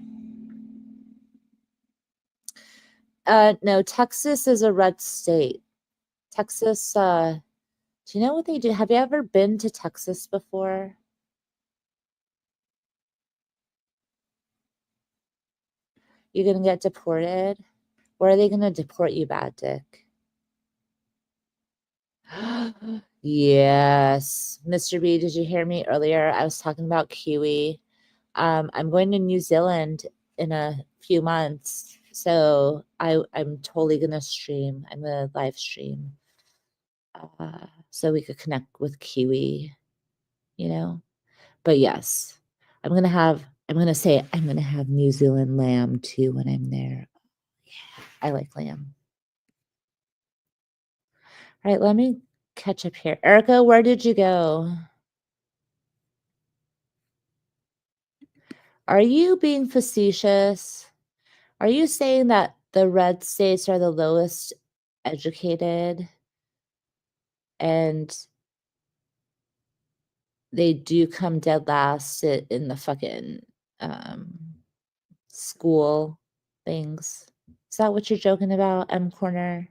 No, Texas is a red state. Texas, do you know what they do? Have you ever been to Texas before? You're gonna get deported? Where are they gonna deport you, bad dick? Yes. Mr. B, did you hear me earlier? I was talking about kiwi. I'm going to New Zealand in a few months. So I'm totally gonna stream. I'm gonna live stream. So we could connect with Kiwi, you know. But yes, I'm gonna have New Zealand lamb too when I'm there. Yeah, I like lamb. All right, let me catch up here. Erica, where did you go? Are you being facetious? Are you saying that the red states are the lowest educated and they do come dead last in the fucking school things? Is that what you're joking about, M Corner?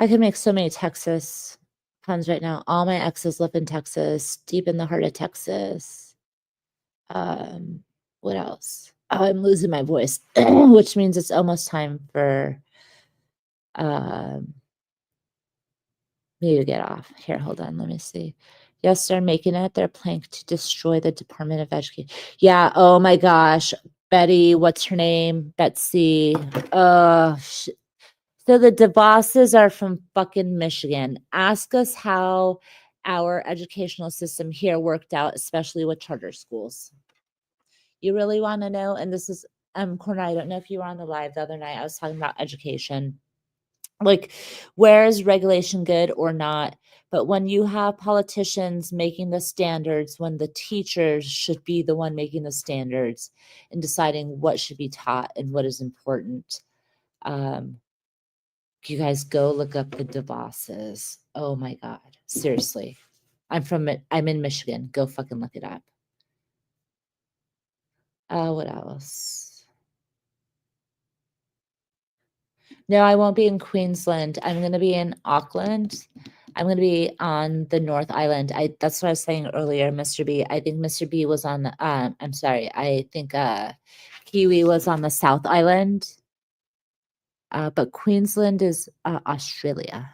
I could make so many Texas puns right now. All my exes live in Texas, deep in the heart of Texas. What else? Oh, I'm losing my voice, which means it's almost time for me to get off. Here, hold on. Let me see. Yes, they're making it their plank to destroy the Department of Education. Yeah. Oh my gosh. Betty, what's her name? Betsy. So the DeVosses are from fucking Michigan. Ask us how our educational system here worked out, especially with charter schools. You really want to know? And this is Corner. I don't know if you were on the live the other night. I was talking about education. Like, where is regulation good or not? But when you have politicians making the standards, when the teachers should be the one making the standards and deciding what should be taught and what is important, you guys go look up the DeVosses. Oh my God. Seriously. I'm in Michigan. Go fucking look it up. What else? No, I won't be in Queensland. I'm going to be in Auckland. I'm going to be on the North Island. That's what I was saying earlier, Mr. B. I think Mr. B was on the, I'm sorry. I think Kiwi was on the South Island. But Queensland is Australia.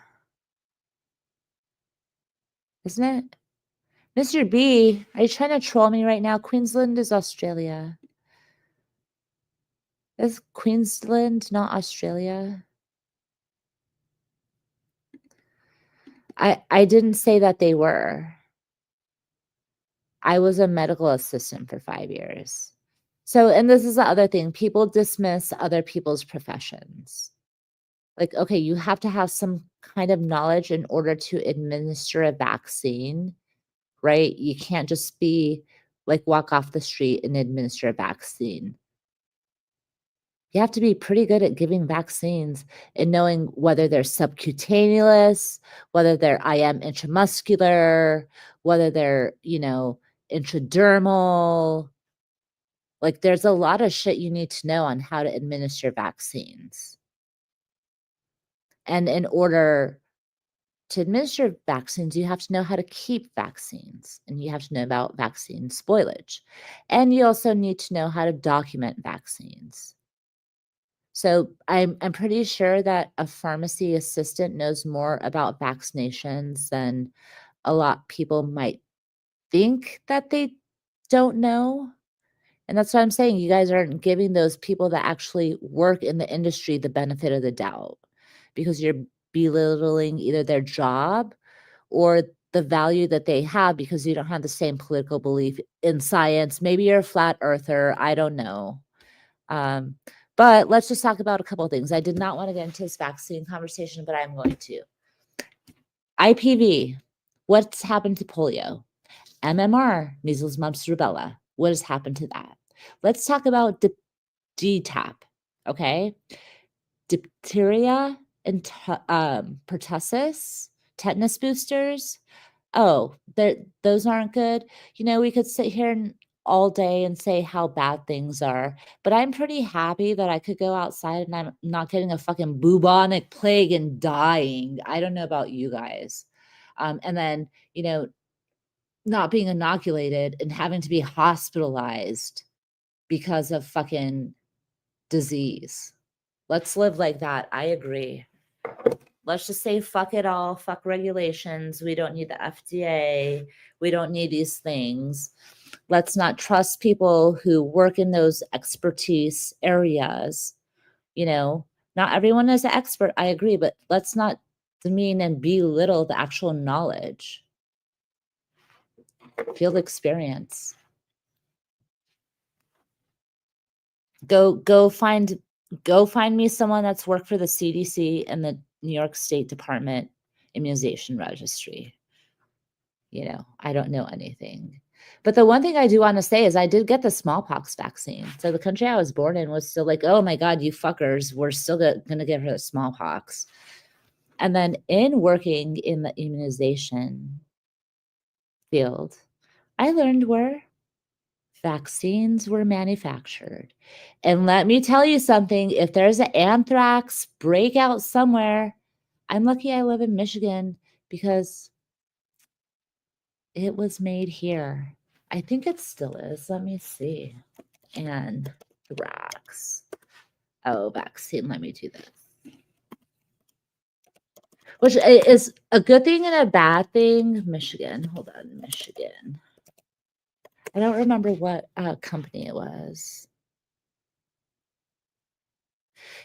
Isn't it? Mr. B, are you trying to troll me right now? Queensland is Australia. Is Queensland not Australia? I didn't say that they were. I was a medical assistant for 5 years. So, and this is the other thing. People dismiss other people's professions. Like, okay, you have to have some kind of knowledge in order to administer a vaccine, right? You can't just be like walk off the street and administer a vaccine. You have to be pretty good at giving vaccines and knowing whether they're subcutaneous, whether they're IM intramuscular, whether they're, intradermal. Like, there's a lot of shit you need to know on how to administer vaccines. And in order to administer vaccines, you have to know how to keep vaccines, and you have to know about vaccine spoilage. And you also need to know how to document vaccines. So I'm pretty sure that a pharmacy assistant knows more about vaccinations than a lot of people might think that they don't know. And that's what I'm saying. You guys aren't giving those people that actually work in the industry the benefit of the doubt because you're belittling either their job or the value that they have because you don't have the same political belief in science. Maybe you're a flat earther. I don't know. But let's just talk about a couple of things. I did not want to get into this vaccine conversation, but I'm going to. IPV, what's happened to polio? MMR, measles, mumps, rubella. What has happened to that? Let's talk about DTaP, okay? Diphtheria and pertussis, tetanus boosters. Oh, those aren't good. We could sit here all day and say how bad things are, but I'm pretty happy that I could go outside and I'm not getting a fucking bubonic plague and dying. I don't know about you guys. And then, not being inoculated and having to be hospitalized because of fucking disease. Let's live like that. I agree. Let's just say fuck it all, fuck regulations. We don't need the FDA. We don't need these things. Let's not trust people who work in those expertise areas. You know, not everyone is an expert. I agree, but let's not demean and belittle the actual knowledge, field experience. Go find me someone that's worked for the CDC and the New York State Department Immunization Registry. You know, I don't know anything. But the one thing I do want to say is I did get the smallpox vaccine. So the country I was born in was still like, oh my God, you fuckers, we're still going to give her the smallpox. And then in working in the immunization field, I learned where vaccines were manufactured. And let me tell you something, if there's an anthrax breakout somewhere, I'm lucky I live in Michigan because it was made here. I think it still is. Let me see. Anthrax. Oh, vaccine. Let me do this. Which is a good thing and a bad thing. Michigan. Hold on. Michigan. I don't remember what company it was.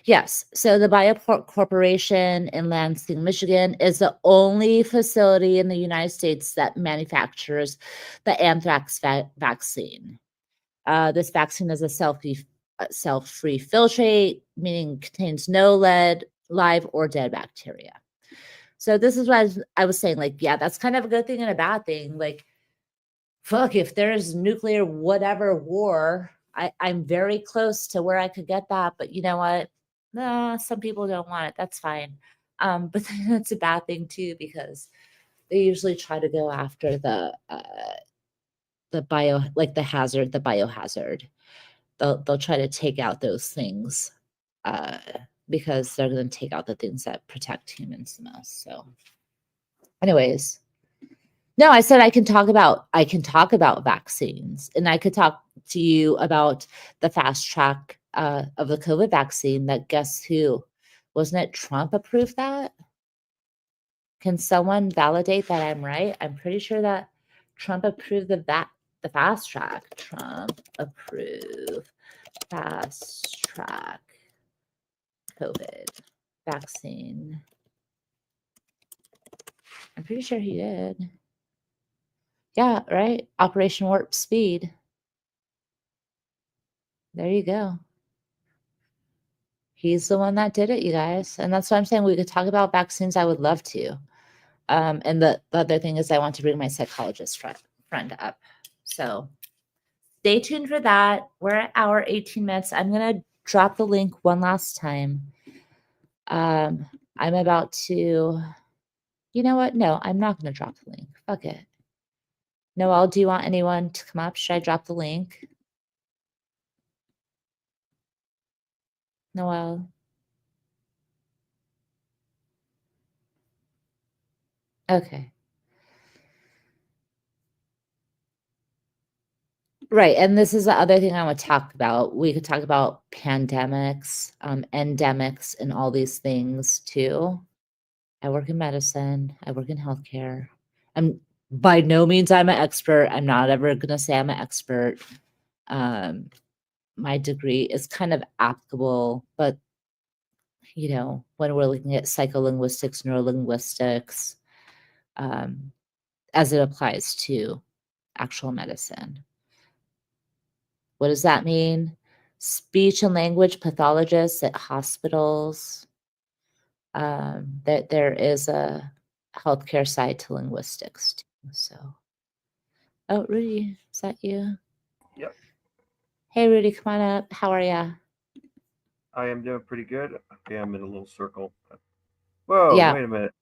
Yes. So the Bioport Corporation in Lansing, Michigan is the only facility in the United States that manufactures the anthrax vaccine. This vaccine is a self-free filtrate, meaning contains no lead, live or dead bacteria. So this is what I was saying, like, yeah, that's kind of a good thing and a bad thing. Like, fuck, if there's nuclear whatever war, I'm very close to where I could get that. But you know what? Nah, some people don't want it. That's fine. But that's a bad thing too, because they usually try to go after the biohazard. They'll try to take out those things because they're going to take out the things that protect humans the most. So, anyways, no, I said I can talk about vaccines, and I could talk to you about the fast track of the COVID vaccine. That guess who? Wasn't it Trump approved that? Can someone validate that I'm right? I'm pretty sure that Trump approved the fast track. Trump approved fast track COVID vaccine. I'm pretty sure he did. Yeah, right. Operation Warp Speed. There you go. He's the one that did it, you guys. And that's why I'm saying we could talk about vaccines. I would love to. And the other thing is I want to bring my psychologist friend up. So stay tuned for that. We're at hour 18 minutes. I'm going to drop the link one last time. I'm about to, you know what? No, I'm not going to drop the link. Fuck it. Noelle, do you want anyone to come up? Should I drop the link? Noelle. Okay. Right. And this is the other thing I want to talk about. We could talk about pandemics, endemics, and all these things too. I work in medicine. I work in healthcare. I'm by no means I'm an expert. I'm not ever going to say I'm an expert. My degree is kind of applicable, but you know, when we're looking at psycholinguistics, neurolinguistics, as it applies to actual medicine. What does that mean? Speech and language pathologists at hospitals. That there is a healthcare side to linguistics too. So, oh, Rudy, is that you? Yep. Hey, Rudy, come on up. How are ya? I am doing pretty good. Okay, I'm in a little circle. Whoa, Yeah. wait a minute.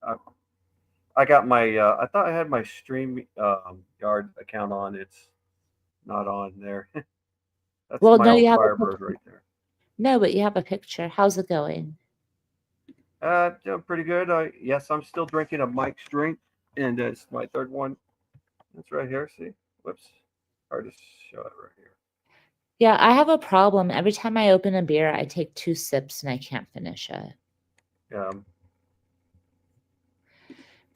I got my, I thought I had my StreamYard account on. It's not on there. That's Well, my no, old you have a Firebird right there. no, but you have a picture. How's it going? Doing pretty good. Yes, I'm still drinking a Mike's drink, and it's my third one. It's right here. See? Whoops. Hard to show it right here. Yeah, I have a problem. Every time I open a beer, I take 2 sips and I can't finish it.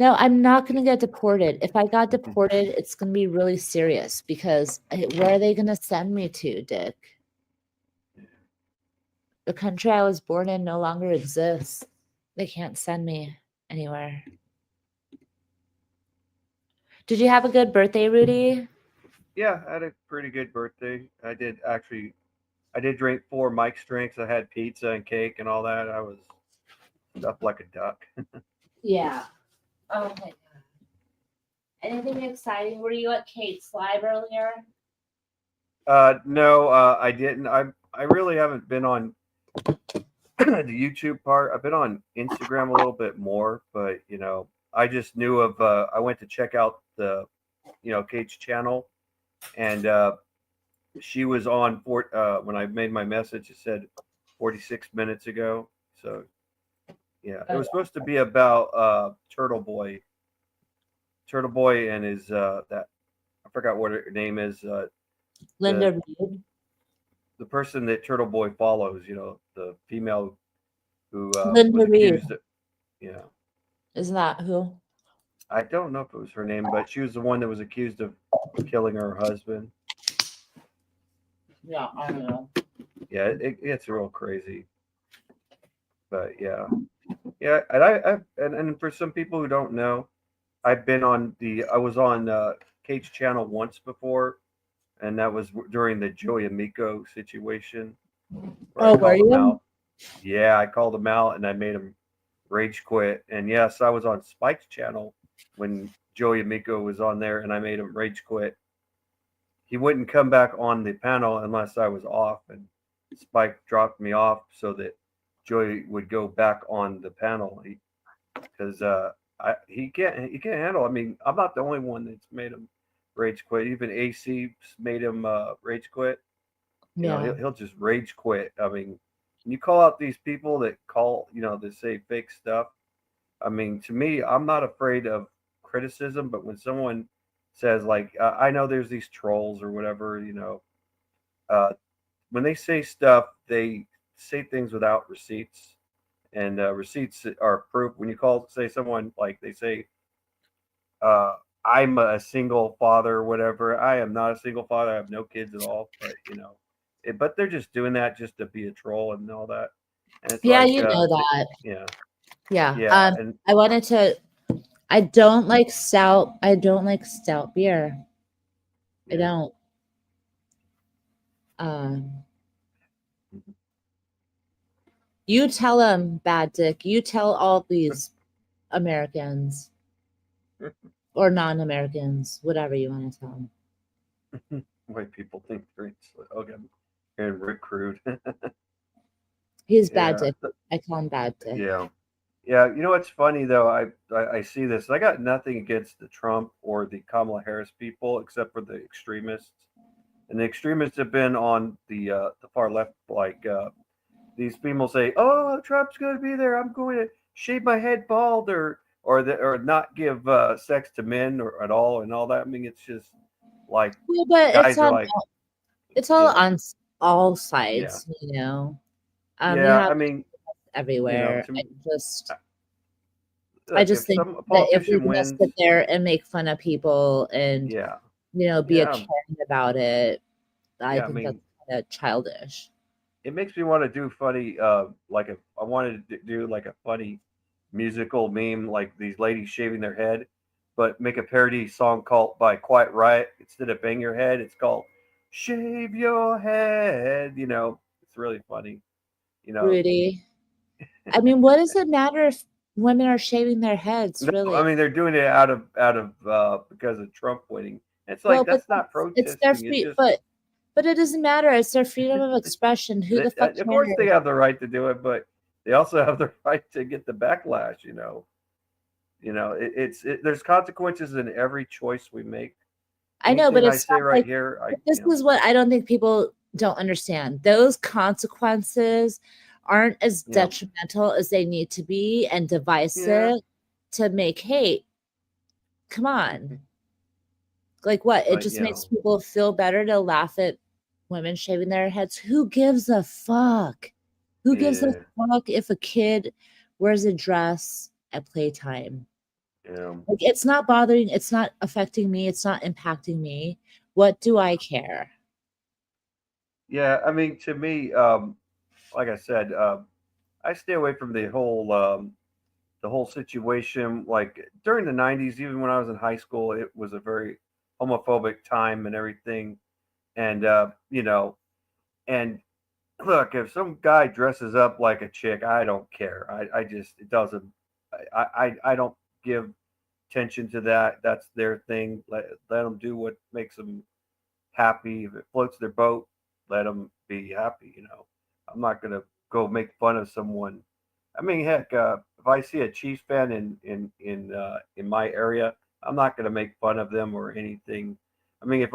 No, I'm not going to get deported. If I got deported, it's going to be really serious because where are they going to send me to, Dick? The country I was born in no longer exists. They can't send me anywhere. Did you have a good birthday, Rudy? Yeah, I had a pretty good birthday. I did drink 4 Mike's drinks. I had pizza and cake and all that. I was stuffed like a duck. Yeah. Oh my god. Anything exciting? Were you at Kate's live earlier? No, I didn't. I really haven't been on the YouTube part. I've been on Instagram a little bit more, but I just knew of. I went to check out the, Kate's channel, and she was on when I made my message. It said 46 minutes ago. So yeah, it was supposed to be about Turtle Boy and his that I forgot what her name is. Linda Reed. The person that Turtle Boy follows, the female who Linda was Reed. accused of, Isn't that who? I don't know if it was her name, but she was the one that was accused of killing her husband. Yeah, I don't know. Yeah, it gets real crazy. But yeah, and for some people who don't know, I was on Kate's channel once before, and that was during the Joey Amico situation. Oh, were you? Yeah, I called him out and I made him rage quit. And yes, I was on Spike's channel when Joey Amico was on there, and I made him rage quit. He wouldn't come back on the panel unless I was off, and Spike dropped me off so that Joey would go back on the panel because he can't handle. I mean, I'm not the only one that's made him rage quit. Even AC made him rage quit. He'll just rage quit. I mean, when you call out these people that that say fake stuff. I mean, to me, I'm not afraid of criticism, but when someone says like, I know there's these trolls or whatever, when they say stuff, they say things without receipts, and receipts are proof. When you say someone like they say, I'm a single father or whatever. I am not a single father. I have no kids at all. But but they're just doing that just to be a troll and all that. And it's Yeah, like, you know that. Yeah. Yeah. Yeah. And I wanted to. I don't like stout. I don't like stout beer. I don't. You tell them, Bad Dick. You tell all these Americans or non-Americans, whatever you want to tell them. white people think drinks. Okay, and Rick Crude. He's Bad Dick. I call him Bad Dick. Yeah. Yeah, you know what's funny though? I see this. I got nothing against the Trump or the Kamala Harris people, except for the extremists. And the extremists have been on the far left. Like these people say, "Oh, Trump's going to be there. I'm going to shave my head bald, or not give sex to men or at all, and all that." I mean, it's just like, yeah, but guys are like, it's all on all sides, Yeah, I mean, everywhere. Look, I just think that if we're going to sit there and make fun of people and be a Karen about it, I think that's kind of childish. It makes me want to do funny, I wanted to do like a funny musical meme, like these ladies shaving their head, but make a parody song called by Quiet Riot. Instead of Bang Your Head, it's called Shave Your Head. It's really funny. Rudy, I mean, what does it matter if women are shaving their heads? Really? I mean, they're doing it out of because of Trump winning. It's like, that's not protesting. It's their free, but it doesn't matter. It's their freedom of expression. Who the fuck? Of course, they have the right to do it, but they also have the right to get the backlash. There's consequences in every choice we make. I know, but it's not right here. This is what I don't think people don't understand. Those consequences aren't as detrimental as they need to be and divisive to make hate. Come on. Like what? It just makes people feel better to laugh at women shaving their heads. Who gives a fuck? Who gives a fuck if a kid wears a dress at playtime? Like, it's not bothering, it's not affecting me, it's not impacting me. What do I care? Yeah, I mean, to me, like I said, I stay away from the whole situation. Like during the '90s, even when I was in high school, it was a very homophobic time and everything. And and look, if some guy dresses up like a chick, I don't care. I just it doesn't. I don't give attention to that. That's their thing. Let them do what makes them happy. If it floats their boat, let them be happy. I'm not gonna go make fun of someone. I mean, heck, if I see a Chiefs fan in my area, I'm not gonna make fun of them or anything. I mean, if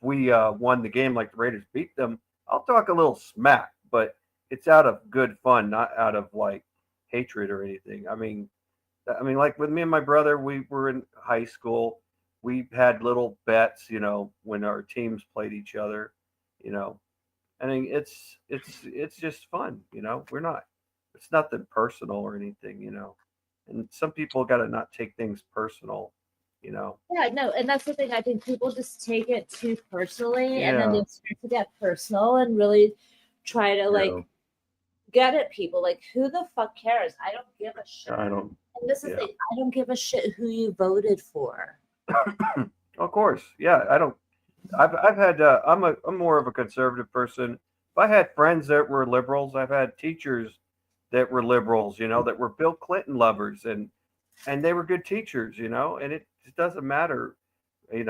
we won the game like the Raiders beat them, I'll talk a little smack, but it's out of good fun, not out of like hatred or anything. I mean, like with me and my brother, we were in high school. We had little bets, when our teams played each other. You know, I mean, it's just fun. We're not. It's nothing personal or anything. And some people got to not take things personal. Yeah, no, and that's the thing. I think people just take it too personally, and then Yeah. they start to get personal and really try to like Yeah. get at people. Like, who the fuck cares? I don't give a shit. I don't. And this is Yeah. the thing. I don't give a shit who you voted for. Of course. Yeah. I don't. I've had. I'm more of a conservative person. If I had friends that were liberals, I've had teachers that were liberals. That were Bill Clinton lovers, and they were good teachers. And it just doesn't matter. It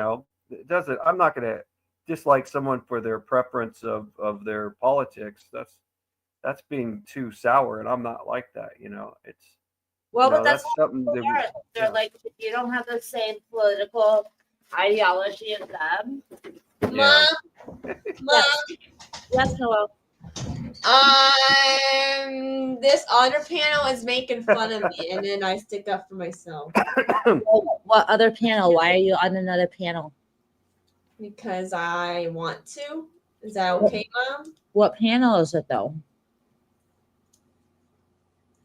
doesn't. I'm not going to dislike someone for their preference of their politics. That's being too sour, and I'm not like that. It's Well, but that's that's something what that they are. They're yeah. like, if you don't have the same political ideology as them. Yeah. Mom, Yes, Noel. this other panel is making fun of me, and then I stick up for myself What other panel? Why are you on another panel? because I want to. Is that okay, Mom? What panel is it though?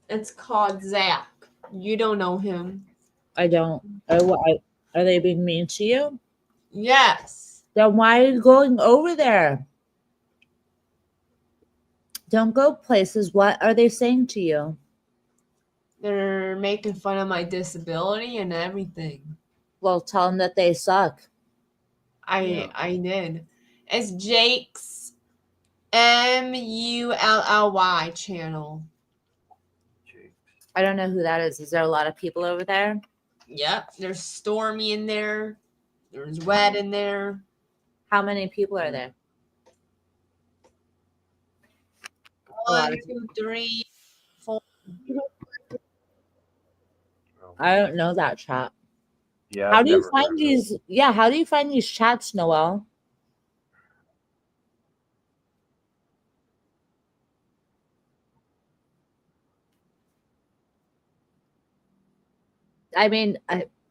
It's called Zach. You don't know him. I don't. Are they being mean to you? Yes. Then why are you going over there? Don't go places. What are they saying to you? They're making fun of my disability and everything. Well, tell them that they suck. I did. It's Jake's MULLY channel. I don't know who that is. Is there a lot of people over there? Yep. There's Stormy in there. There's Wed in there. How many people are there? A lot 1, of 2, 3, 4. I don't know that chat. Yeah. How I've do you never find heard these? Yeah, how do you find these chats, Noel? I mean,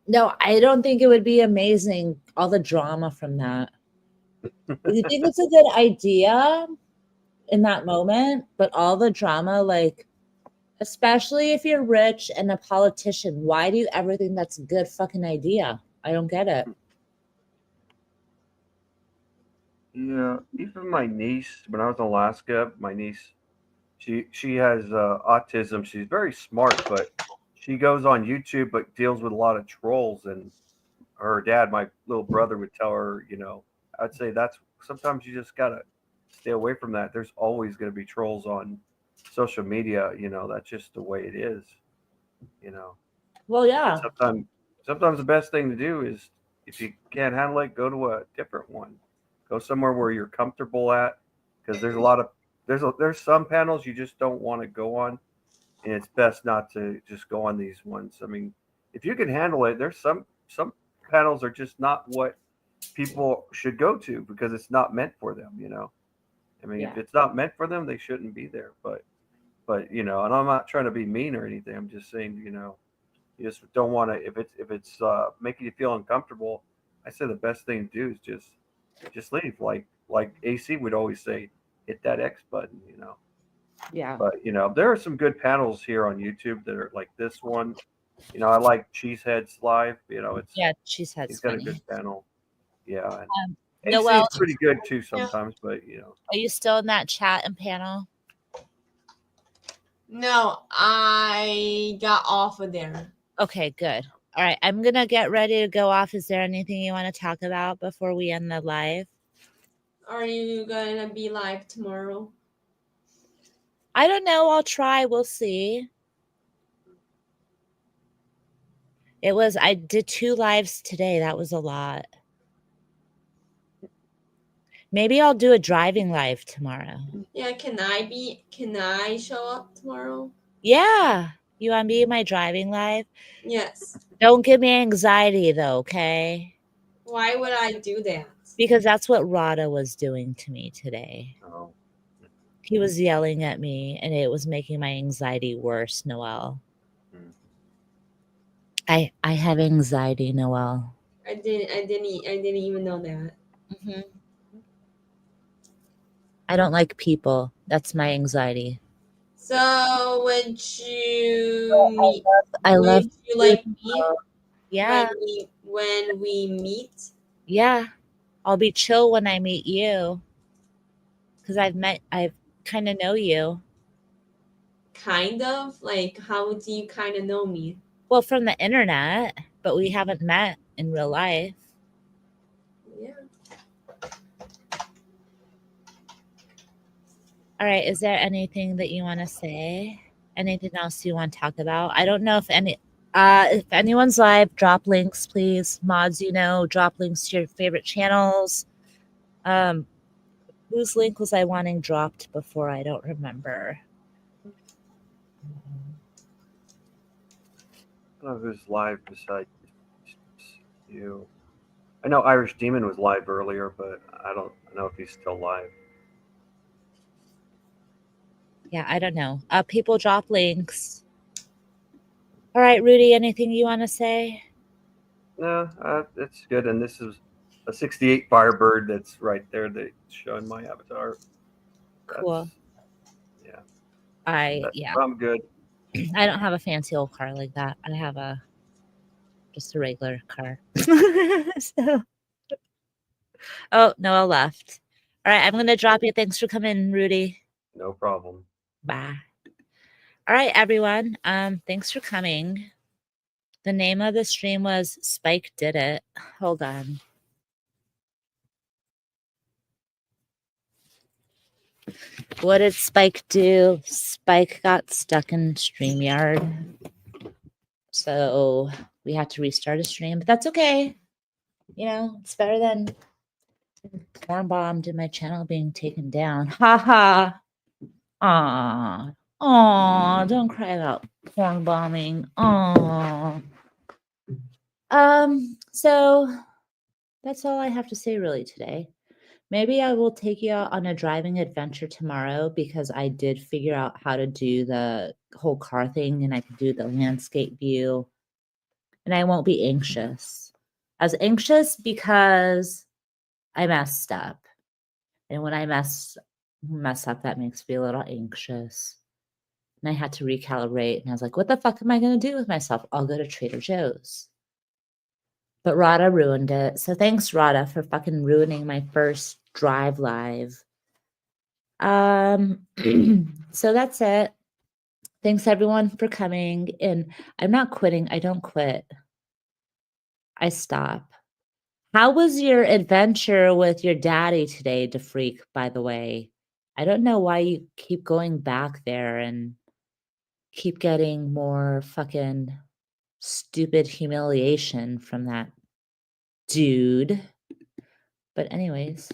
no, I don't think it would be amazing. All the drama from that. You think it's a good idea in that moment, but all the drama, like, especially if you're rich and a politician, why do you ever think that's a good fucking idea? I don't get it. Yeah, even my niece, when I was in Alaska, my niece, she has autism. She's very smart, but she goes on YouTube, but deals with a lot of trolls. And her dad, my little brother, would tell her, I'd say that's sometimes you just gotta stay away from that. There's always going to be trolls on social media. That's just the way it is. Well, yeah. Sometimes the best thing to do is if you can't handle it, go to a different one. Go somewhere where you're comfortable at, because there's some panels you just don't want to go on, and it's best not to just go on these ones. I mean, if you can handle it, there's some panels are just not what people should go to because it's not meant for them. I mean, if Yeah. it's not meant for them, they shouldn't be there. But and I'm not trying to be mean or anything. I'm just saying, you just don't want to. If it's making you feel uncomfortable, I say the best thing to do is just leave. Like AC would always say, hit that X button. Yeah. But there are some good panels here on YouTube that are like this one. You know, I like Cheesehead's live. You know, it's Yeah, she's he's got a funny. good channel. Yeah, and Noel, AC's pretty good too sometimes, but you know. are you still in that chat and panel? No, I got off of there. Okay, good. All right, I'm gonna get ready to go off. Is there anything you want to talk about before we end the live? Are you gonna be live tomorrow? I don't know. I'll try. We'll see. I did 2 lives today. That was a lot. Maybe I'll do a driving live tomorrow. Yeah, can I show up tomorrow? Yeah. You want to be in my driving live? Yes. Don't give me anxiety though, okay? Why would I do that? Because that's what Rada was doing to me today. Oh. He was yelling at me and it was making my anxiety worse, Noel. Hmm. I have anxiety, Noel. I didn't even know that. Mm-hmm. I don't like people. That's my anxiety. So would you meet? I love Would you like me? Yeah. When we meet? Yeah. I'll be chill when I meet you. Because I've kind of know you. Kind of? Like, how do you kind of know me? Well, from the internet, but we haven't met in real life. Yeah. All right. Is there anything that you want to say? Anything else you want to talk about? I don't know if anyone's live, drop links, please. Mods, drop links to your favorite channels. Whose link was I wanting dropped before? I don't remember. I don't know who's live besides you. I know Irish Demon was live earlier, but I don't know if he's still live. Yeah, I don't know. People drop links. All right, Rudy, anything you want to say? No, it's good. And this is a 68 Firebird that's right there that's showing my avatar. Cool. Yeah. Yeah. I'm good. I don't have a fancy old car like that. I have just a regular car. Oh, Noah left. All right, I'm going to drop you. Thanks for coming, Rudy. No problem. Bye. All right, everyone. Thanks for coming. The name of the stream was Spike Did It. Hold on. What did Spike do? Spike got stuck in StreamYard. So we had to restart a stream, but that's okay. It's better than porn bombed in my channel being taken down. Ha ha. Aw, don't cry about porn bombing. Aw. So that's all I have to say really today. Maybe I will take you out on a driving adventure tomorrow because I did figure out how to do the whole car thing and I could do the landscape view and I won't be anxious. I was anxious because I messed up. And when I mess up, that makes me a little anxious. And I had to recalibrate and I was like, what the fuck am I going to do with myself? I'll go to Trader Joe's. But Rada ruined it. So thanks, Rada, for fucking ruining my first drive live. So that's it. Thanks everyone for coming. And I'm not quitting. I don't quit. I stop. How was your adventure with your daddy today, DeFreak, by the way? I don't know why you keep going back there and keep getting more fucking stupid humiliation from that dude. But anyways,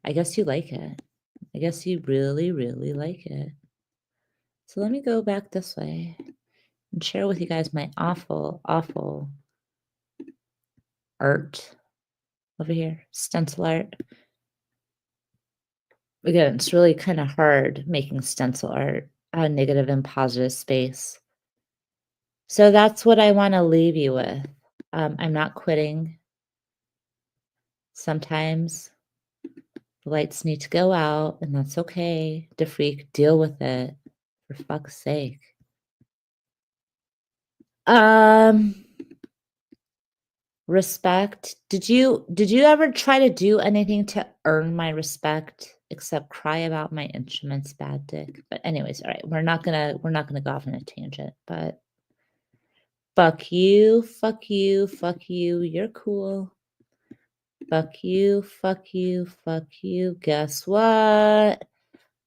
I guess you like it. I guess you really, really like it. So let me go back this way and share with you guys my awful, awful art over here, stencil art. Again, it's really kind of hard making stencil art out of negative and positive space. So that's what I want to leave you with. I'm not quitting. Sometimes the lights need to go out, and that's okay. DeFreak, deal with it. For fuck's sake. Respect. Did you ever try to do anything to earn my respect except cry about my instrument's bad dick? But anyways, all right, we're not gonna go off on a tangent, but fuck you, fuck you, fuck you, you're cool. Fuck you, fuck you, fuck you. Guess what?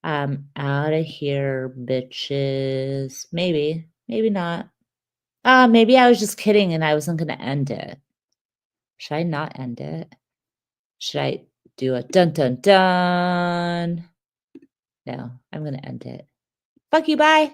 I'm out of here, bitches. Maybe, maybe not. Maybe I was just kidding and I wasn't gonna end it. Should I not end it? Should I do a dun dun dun? No, I'm gonna end it. Fuck you, bye.